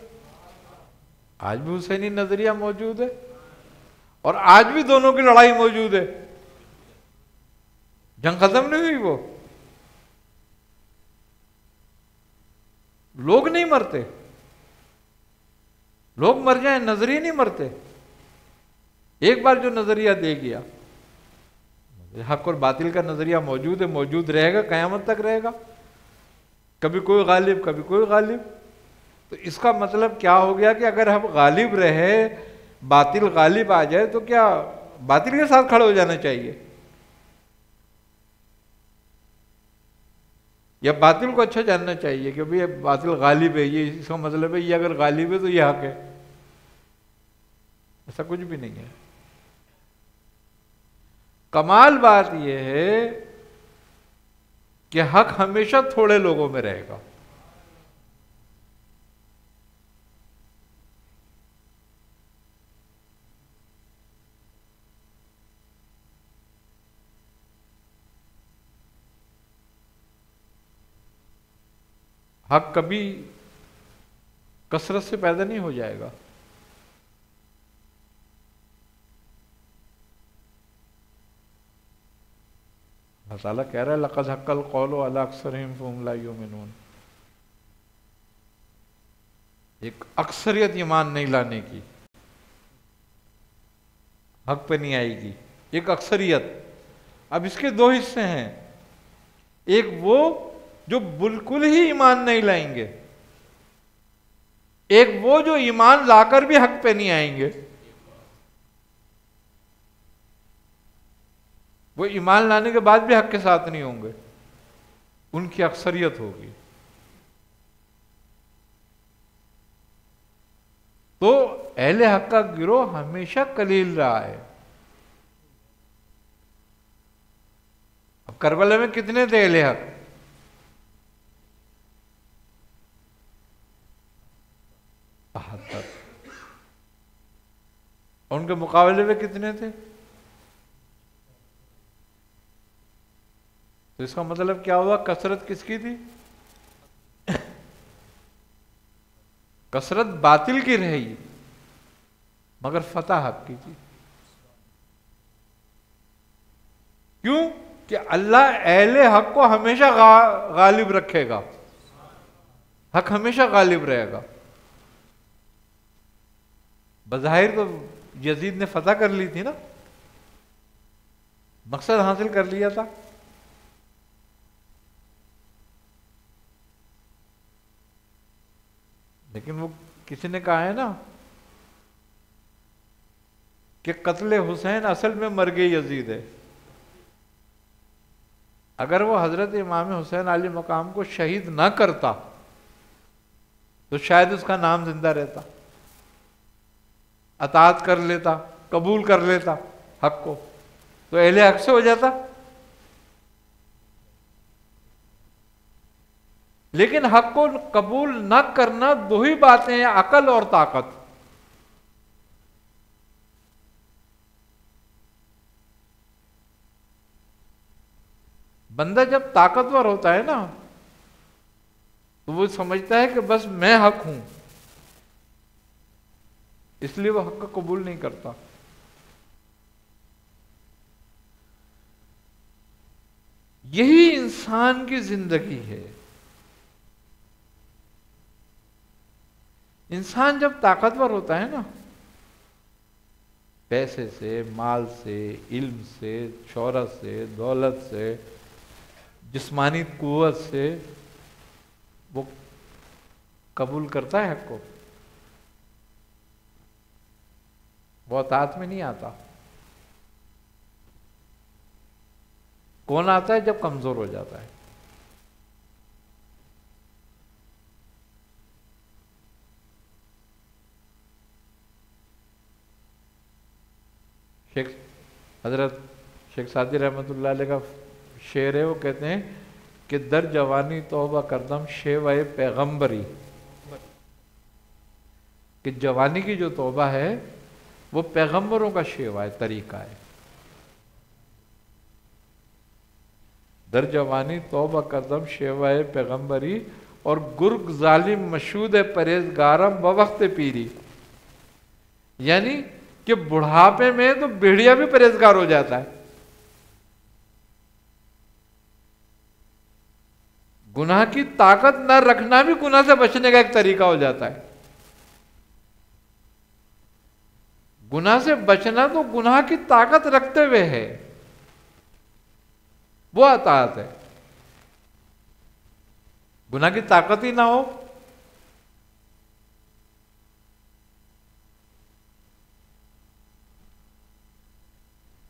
[SPEAKER 1] आज भी हुसैनी नजरिया मौजूद है, और आज भी दोनों की लड़ाई मौजूद है। जंग खत्म नहीं हुई। वो लोग नहीं मरते, लोग मर जाएं, नजरिए नहीं मरते। एक बार जो नजरिया दे गया, हक और बातिल का नजरिया मौजूद है, मौजूद रहेगा, कयामत तक रहेगा। कभी कोई गालिब, कभी कोई गालिब। तो इसका मतलब क्या हो गया कि अगर हम गालिब रहे, बातिल गालिब आ जाए, तो क्या बातिल के साथ खड़े हो जाना चाहिए, या बातिल को अच्छा जानना चाहिए कि भाई बातिल गालिब है, ये इसका मतलब है ये अगर गालिब है तो ये हक है? ऐसा कुछ भी नहीं है। कमाल बात यह है कि हक हमेशा थोड़े लोगों में रहेगा। हक कभी कसरत से पैदा नहीं हो जाएगा। अल्लाह ताला कह रहा है लक़द हक़्क़ल क़ौलु अला अक्सरिहिम फ़हुम ला युमिनून। एक अक्सरियत ईमान नहीं लाने की, हक पे नहीं आएगी, एक अक्सरियत। अब इसके दो हिस्से हैं, एक वो जो बिल्कुल ही ईमान नहीं लाएंगे, एक वो जो ईमान लाकर भी हक पे नहीं आएंगे। वो ईमान लाने के बाद भी हक के साथ नहीं होंगे, उनकी अक्सरियत होगी। तो अहले हक का गिरोह हमेशा कलील रहा है। अब करबला में कितने थे अहले हक? 72। और उनके मुकाबले में कितने थे? तो इसका मतलब क्या हुआ? कसरत किसकी थी? कसरत बातिल की रही, मगर फतह हक की थी। क्यों? कि अल्लाह अहले हक को हमेशा गालिब रखेगा, हक हमेशा गालिब रहेगा। बज़ाहिर तो यजीद ने फतह कर ली थी ना, मकसद हासिल कर लिया था। लेकिन वो किसी ने कहा है ना कि कत्ले हुसैन असल में मर्गे यजीद है। अगर वो हजरत इमाम हुसैन आली मकाम को शहीद ना करता तो शायद उसका नाम जिंदा रहता, अतात कर लेता, कबूल कर लेता हक को, तो अहले हक से हो जाता। लेकिन हक को कबूल न करना दो ही बातें हैं, अकल और ताकत। बंदा जब ताकतवर होता है ना तो वो समझता है कि बस मैं हक हूं, इसलिए वो हक को कबूल नहीं करता। यही इंसान की जिंदगी है। इंसान जब ताकतवर होता है ना, पैसे से, माल से, इल्म से, शोहरत से, दौलत से, जिस्मानी कुव्वत से, वो कबूल करता है हक को, वो अतात में नहीं आता। कौन आता है? जब कमजोर हो जाता है। शेख हजरत शेख सादी रहमतुल्लाह अलैह का शेर है, वो कहते हैं कि दर जवानी तौबा करदम शेवाए पैगंबरी, कि जवानी की जो तौबा है वो पैगंबरों का शेवा है, तरीका है। दर जवानी तौबा करदम शेवाए पैगंबरी और गुर्ग जालिम मशूद परहेजगारम बवक्त पीरी, यानी कि बुढ़ापे में तो भेड़िया भी परहेजगार हो जाता है। गुनाह की ताकत न रखना भी गुनाह से बचने का एक तरीका हो जाता है। गुनाह से बचना तो गुनाह की ताकत रखते हुए है, वो अतात है। गुनाह की ताकत ही ना हो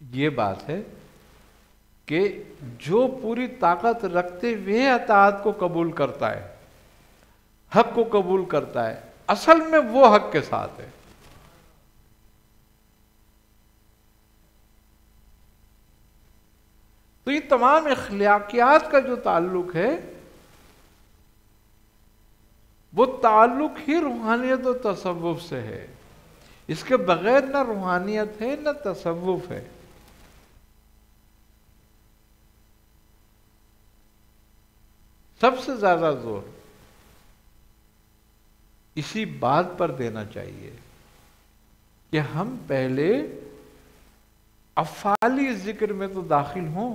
[SPEAKER 1] ये बात है कि जो पूरी ताकत रखते हुए अतात को कबूल करता है, हक को कबूल करता है, असल में वो हक के साथ है। तो ये तमाम अखलाकियात का जो ताल्लुक है वो ताल्लुक ही रूहानियत और तसव्वुफ से है। इसके बगैर ना रूहानियत है ना तसव्वुफ है। सबसे ज्यादा जोर इसी बात पर देना चाहिए कि हम पहले अफ़ाली जिक्र में तो दाखिल हों,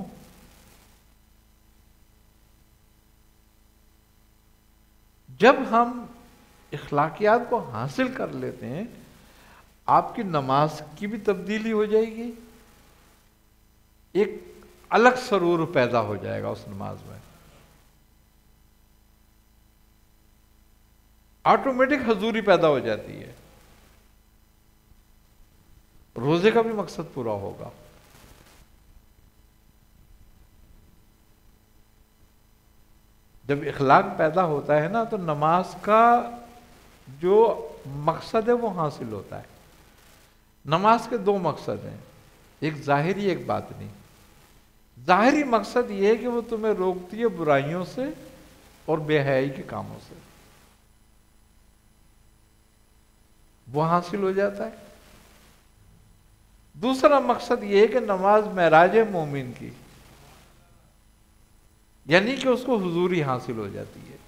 [SPEAKER 1] जब हम इखलाकियात को हासिल कर लेते हैं आपकी नमाज की भी तब्दीली हो जाएगी, एक अलग सरूर पैदा हो जाएगा उस नमाज में, ऑटोमेटिक हजूरी पैदा हो जाती है, रोजे का भी मकसद पूरा होगा। जब इखलाक पैदा होता है ना तो नमाज का जो मकसद है वो हासिल होता है। नमाज के दो मकसद हैं, एक जाहिरी एक बातिनी। जाहिरी मकसद ये है कि वो तुम्हें रोकती है बुराइयों से और बेहयाई के कामों से, वो हासिल हो जाता है। दूसरा मकसद ये है कि नमाज महराज मोमिन की, यानी कि उसको हुजूरी हासिल हो जाती है,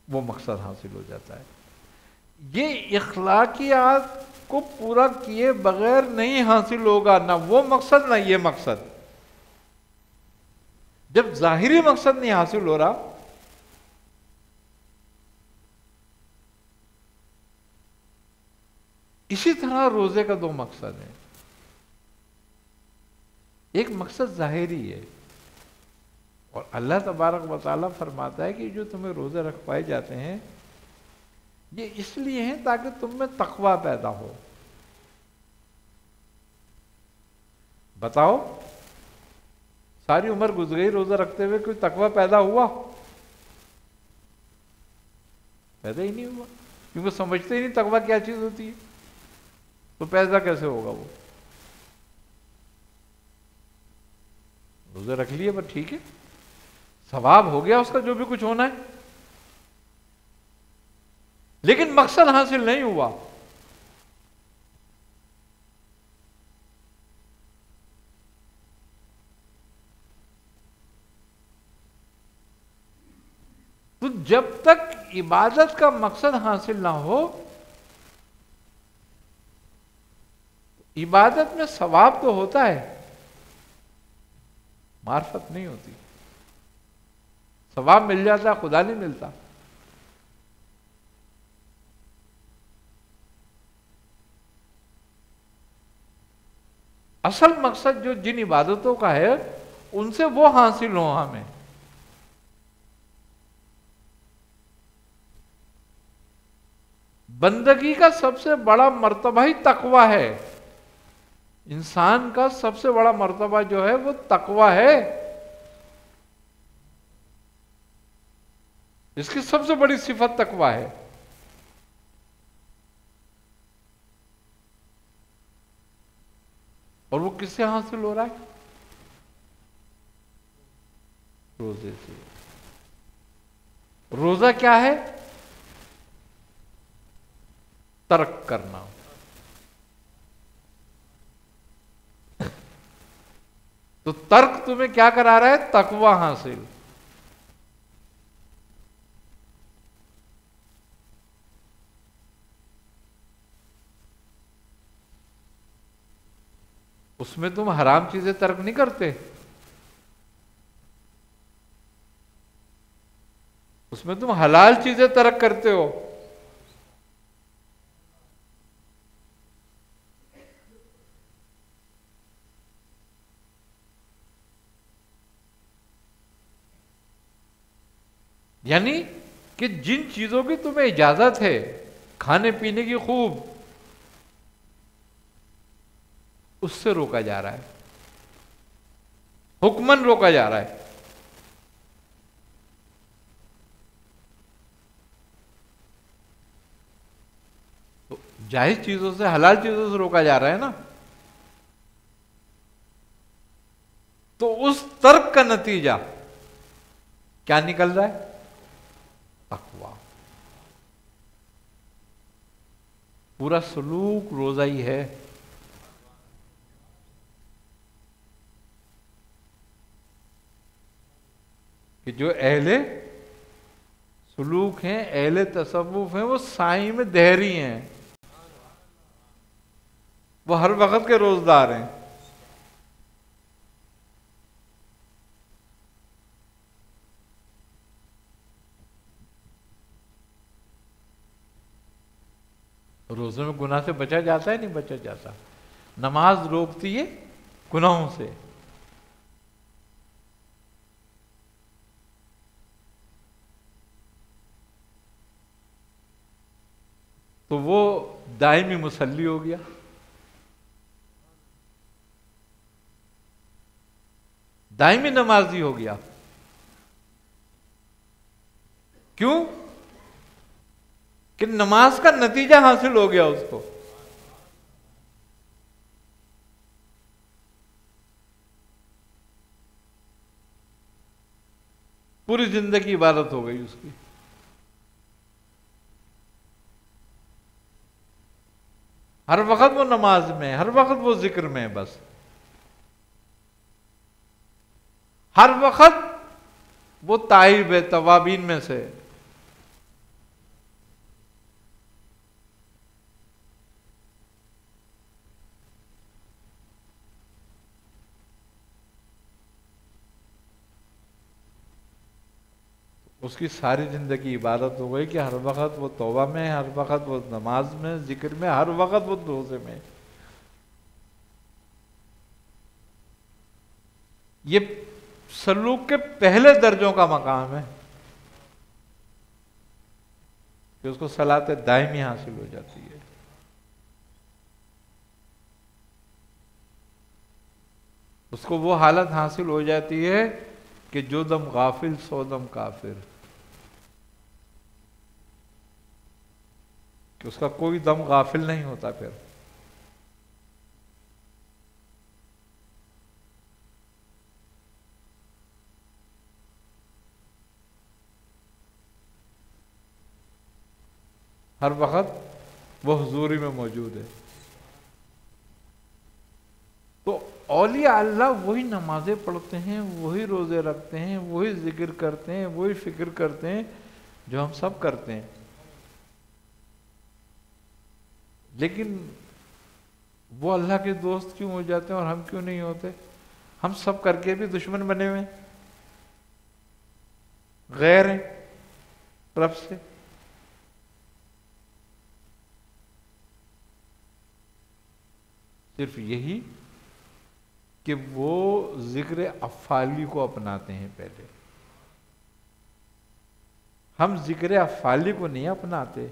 [SPEAKER 1] वो मकसद हासिल हो जाता है। ये इखलाकियात को पूरा किए बगैर नहीं हासिल होगा, ना वो मकसद ना ये मकसद। जब जाहिरी मकसद नहीं हासिल हो रहा इसी तरह रोजे का दो मकसद है। एक मकसद जाहिरी है और अल्लाह तबारक व तआला फरमाता है कि जो तुम्हें रोजे रखवाए जाते हैं ये इसलिए हैं ताकि तुम में तकवा पैदा हो। बताओ, सारी उम्र गुजर गई रोजा रखते हुए, कोई तकवा पैदा हुआ? पैदा ही नहीं हुआ, क्योंकि समझते ही नहीं तकवा क्या चीज होती है, तो पैदा कैसे होगा वो? रोजे रख लिए पर ठीक है, सवाब हो गया उसका जो भी कुछ होना है, लेकिन मकसद हासिल नहीं हुआ। तो जब तक इबादत का मकसद हासिल ना हो, इबादत में सवाब तो होता है, मार्फत नहीं होती। सवाब मिल जाता है, खुदा नहीं मिलता। असल मकसद जो जिन इबादतों का है उनसे वो हासिल हो हमें। बंदगी का सबसे बड़ा मर्तबा ही तकवा है। इंसान का सबसे बड़ा मर्तबा जो है वो तकवा है। इसकी सबसे बड़ी सिफत तकवा है। और वो किससे हासिल हो रहा है? रोजे से। रोजा क्या है? तर्क करना। तो तर्क तुम्हें क्या करा रहा है? तकवा हासिल। उसमें तुम हराम चीजें तर्क नहीं करते, उसमें तुम हलाल चीजें तर्क करते हो। यानी कि जिन चीजों की तुम्हें इजाजत है खाने पीने की खूब, उससे रोका जा रहा है, हुक्मन रोका जा रहा है। तो जायज चीजों से, हलाल चीजों से रोका जा रहा है ना। तो उस तर्क का नतीजा क्या निकल रहा है? तकवा। पूरा सलूक रोजा ही है। कि जो अहले सुलूक हैं, अहले तसव्वुफ हैं, वो साई में देहरी हैं, वो हर वक्त के रोजदार हैं। रोजे में गुनाह से बचा जाता है? नहीं बचा जाता। नमाज रोकती है गुनाहों से। तो वो दायमी मुसल्ली हो गया। दायमी नमाजी हो गया। क्यों? कि नमाज का नतीजा हासिल हो गया उसको। पूरी जिंदगी इबादत हो गई उसकी। हर वक्त वो नमाज में, हर वक्त वो जिक्र में, बस हर वक्त वो ताइब है, तवाबीन में से। उसकी सारी जिंदगी इबादत हो गई कि हर वक्त वो तौबा में, हर वक्त वो नमाज में, जिक्र में, हर वक्त वो रोजे में। ये सलूक के पहले दर्जों का मकाम है कि उसको सलात दायमी हासिल हो जाती है। उसको वो हालत हासिल हो जाती है कि जो दम गाफिल सो दम काफिर, कि उसका कोई दम गाफिल नहीं होता फिर। हर वक्त वो हुजूरी में मौजूद है। तो औलिया अल्लाह वही नमाजें पढ़ते हैं, वही रोजे रखते हैं, वही जिक्र करते हैं, वही फिक्र करते हैं जो हम सब करते हैं। लेकिन वो अल्लाह के दोस्त क्यों हो जाते हैं और हम क्यों नहीं होते? हम सब करके भी दुश्मन बने हुए हैं, गैर हैं रब से। सिर्फ यही कि वो जिक्र अफ़ाली को अपनाते हैं पहले, हम जिक्र अफ़ाली को नहीं अपनाते,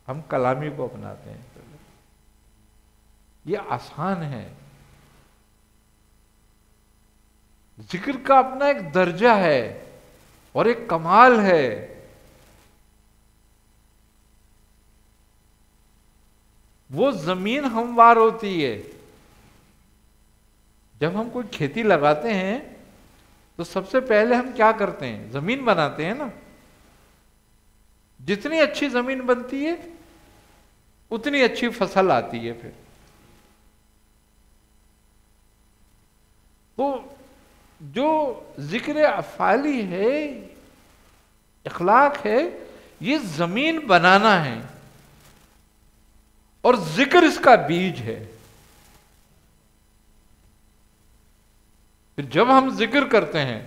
[SPEAKER 1] हम कलामी को अपनाते हैं पहले। ये आसान है। जिक्र का अपना एक दर्जा है और एक कमाल है। वो जमीन हमवार होती है। जब हम कोई खेती लगाते हैं तो सबसे पहले हम क्या करते हैं? जमीन बनाते हैं ना। जितनी अच्छी जमीन बनती है उतनी अच्छी फसल आती है फिर। तो जो जिक्र अफ़ाली है, इखलाक है, ये जमीन बनाना है और जिक्र इसका बीज है। फिर जब हम जिक्र करते हैं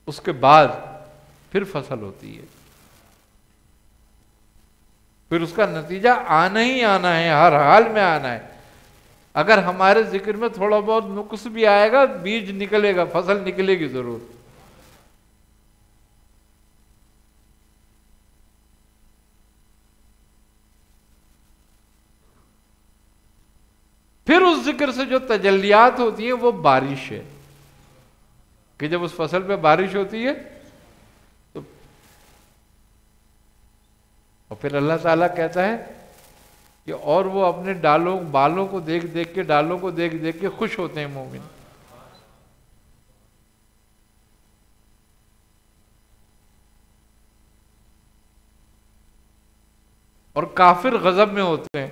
[SPEAKER 1] उसके बाद फिर फसल होती है, फिर उसका नतीजा आना ही आना है, हर हाल में आना है। अगर हमारे जिक्र में थोड़ा बहुत नुक्स भी आएगा, बीज निकलेगा, फसल निकलेगी जरूर। फिर उस जिक्र से जो तजल्लियात होती है वो बारिश है, कि जब उस फसल पे बारिश होती है तो और फिर अल्लाह ताला कहता है कि और वो अपने बालों को देख देख के, डालों को देख देख के खुश होते हैं मोमिन। और काफिर गजब में होते हैं।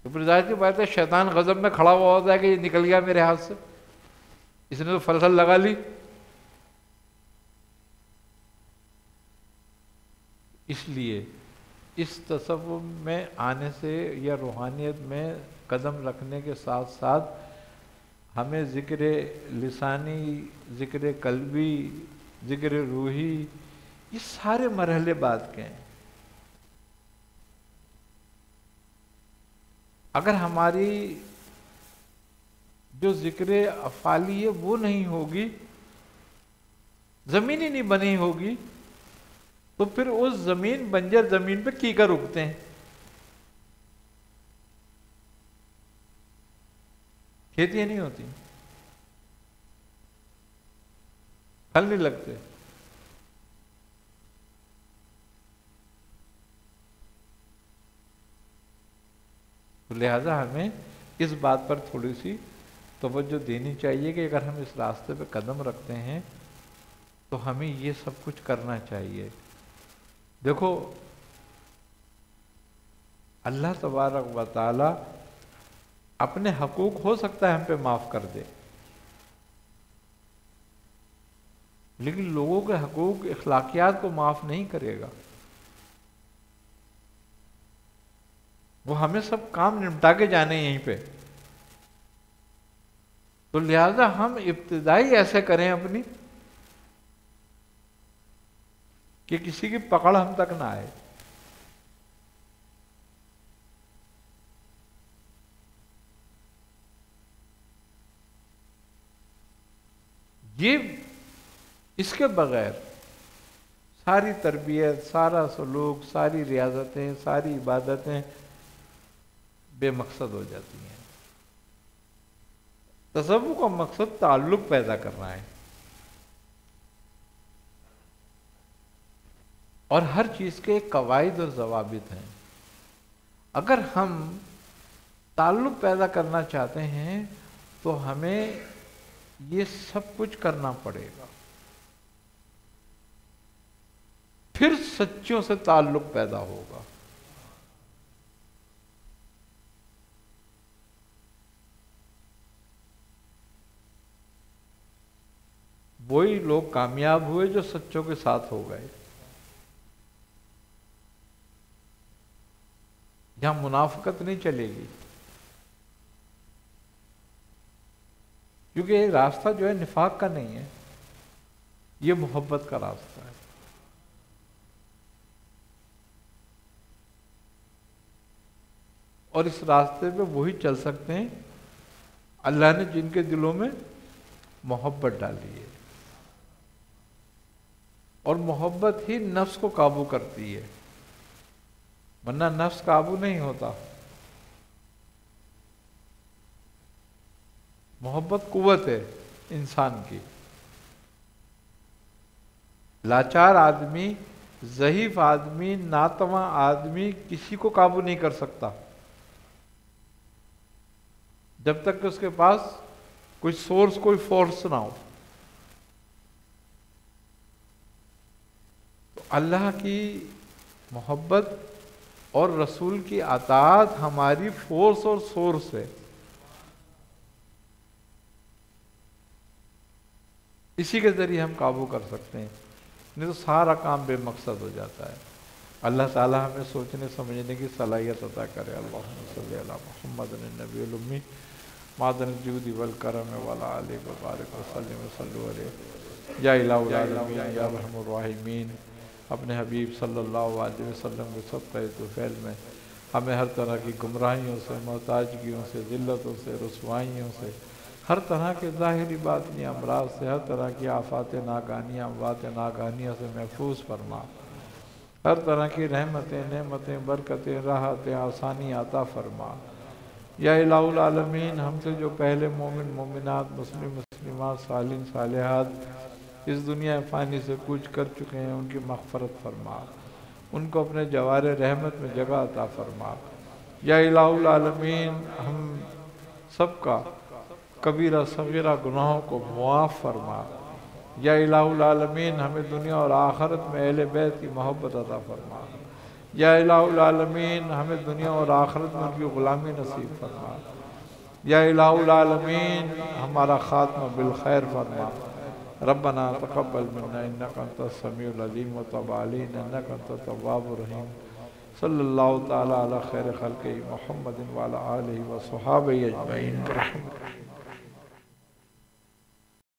[SPEAKER 1] तो फिर जाहिर सी बात है, शैतान गजब में खड़ा हुआ होता है कि ये निकल गया मेरे हाथ से, इसने तो फसल लगा ली। इसलिए इस तसव्वुफ में आने से या रूहानियत में कदम रखने के साथ साथ हमें ज़िक्र लिसानी, ज़िक्र कल्बी, ज़िक्र रूही, ये सारे मरहले बाद के हैं। अगर हमारी जो ज़िक्र अफ़ाली है वो नहीं होगी, ज़मीन ही नहीं बनी होगी, तो फिर उस जमीन, बंजर जमीन पे कीकर उगते हैं, खेती नहीं होती, फल नहीं लगते। तो लिहाजा हमें इस बात पर थोड़ी सी तवज्जो देनी चाहिए कि अगर हम इस रास्ते पे कदम रखते हैं तो हमें ये सब कुछ करना चाहिए। देखो, अल्लाह तबारक व तआला अपने हकूक हो सकता है हम पे माफ कर दे, लेकिन लोगों के हकूक, इखलाकियात को माफ नहीं करेगा। वो हमें सब काम निपटा के जाने यहीं पे। तो लिहाजा हम इब्तिदाई ऐसे करें अपनी कि किसी की पकड़ हम तक ना आए। ये इसके बगैर सारी तरबियत, सारा सलूक, सारी रियाजतें, सारी इबादतें बेमकसद हो जाती हैं। तसव्वुफ का मकसद ताल्लुक पैदा करना है, और हर चीज के कवायद और जवाबित हैं। अगर हम ताल्लुक पैदा करना चाहते हैं तो हमें ये सब कुछ करना पड़ेगा, फिर सच्चों से ताल्लुक पैदा होगा। वही लोग कामयाब हुए जो सच्चों के साथ हो गए। यहां मुनाफिकत नहीं चलेगी, क्योंकि ये रास्ता जो है निफाक का नहीं है, ये मोहब्बत का रास्ता है। और इस रास्ते पे वही चल सकते हैं अल्लाह ने जिनके दिलों में मोहब्बत डाली है, और मोहब्बत ही नफ्स को काबू करती है, वरना नफ्स काबू नहीं होता। मोहब्बत कुव्वत है इंसान की। लाचार आदमी, ज़ईफ आदमी, नातवा आदमी किसी को काबू नहीं कर सकता जब तक कि उसके पास कोई सोर्स, कोई फोर्स ना हो। तो अल्लाह की मोहब्बत और रसूल की अताअत हमारी फोर्स और सोर्स है। इसी के जरिए हम काबू कर सकते हैं, नहीं तो सारा काम बेमकसद हो जाता है। अल्लाह ताला हमें सोचने समझने की सलाहियत अता करे। अल्लाहुम्मा सल्ली अला मुहम्मद नबील उम्मी मादन जूदी वल करम वाला आले व बारिक व सल्लिम व सल्लु अलैहि या इलाहुल आलमीन या रहमुर रहीमीन। अपने हबीब सल्लल्लाहु अलैहि वसल्लम के सदक़े तुफ़ैल में हमें हर तरह की गुमराहियों से, मोहताजगियों से, ज़िल्लतों से, रुसवाइयों से, हर तरह के ज़ाहिरी बातनी अमराज से, हर तरह की आफ़ात नागानियाँ, अमवात नागानियाँ से महफूज फरमा। हर तरह की रहमतें, नेमतें, बरकतें, राहतें, आसानी अता फरमा। या इलाहुल आलमीन, हमसे जो पहले मोमिन मोमिनात, मुस्लिम मुस्लिमात, सालिन सालिहात इस दुनिया फ़ानी से कूच कर चुके हैं, उनकी मग़फ़रत फरमा, उनको अपने जवारे रहमत में जगह अता फरमा। या इलाहुल आलमीन, हम सबका कबीरा सगीरा गुनाहों को मुआफ़ फरमा। या इलाहुल आलमीन, हमें दुनिया और आखिरत में अहले बैत की मोहब्बत अता फरमा। या इलाहुल आलमीन, हमें दुनिया और आखिरत में उनकी ग़ुलामी नसीब फरमा। या इलाहुल आलमीन, हमारा ख़ात्मा बिल खैर फरमा। रब्बना तक़ब्बल मिन्ना इन्नका अंतस समीउल अलीम व तब अलैना इन्नका अंतत तव्वाबुर रहीम। सल्लल्लाहु तआला अला खैर खल्क़िही मुहम्मदिन व अला आलिहि व सहाबिही अजमईन।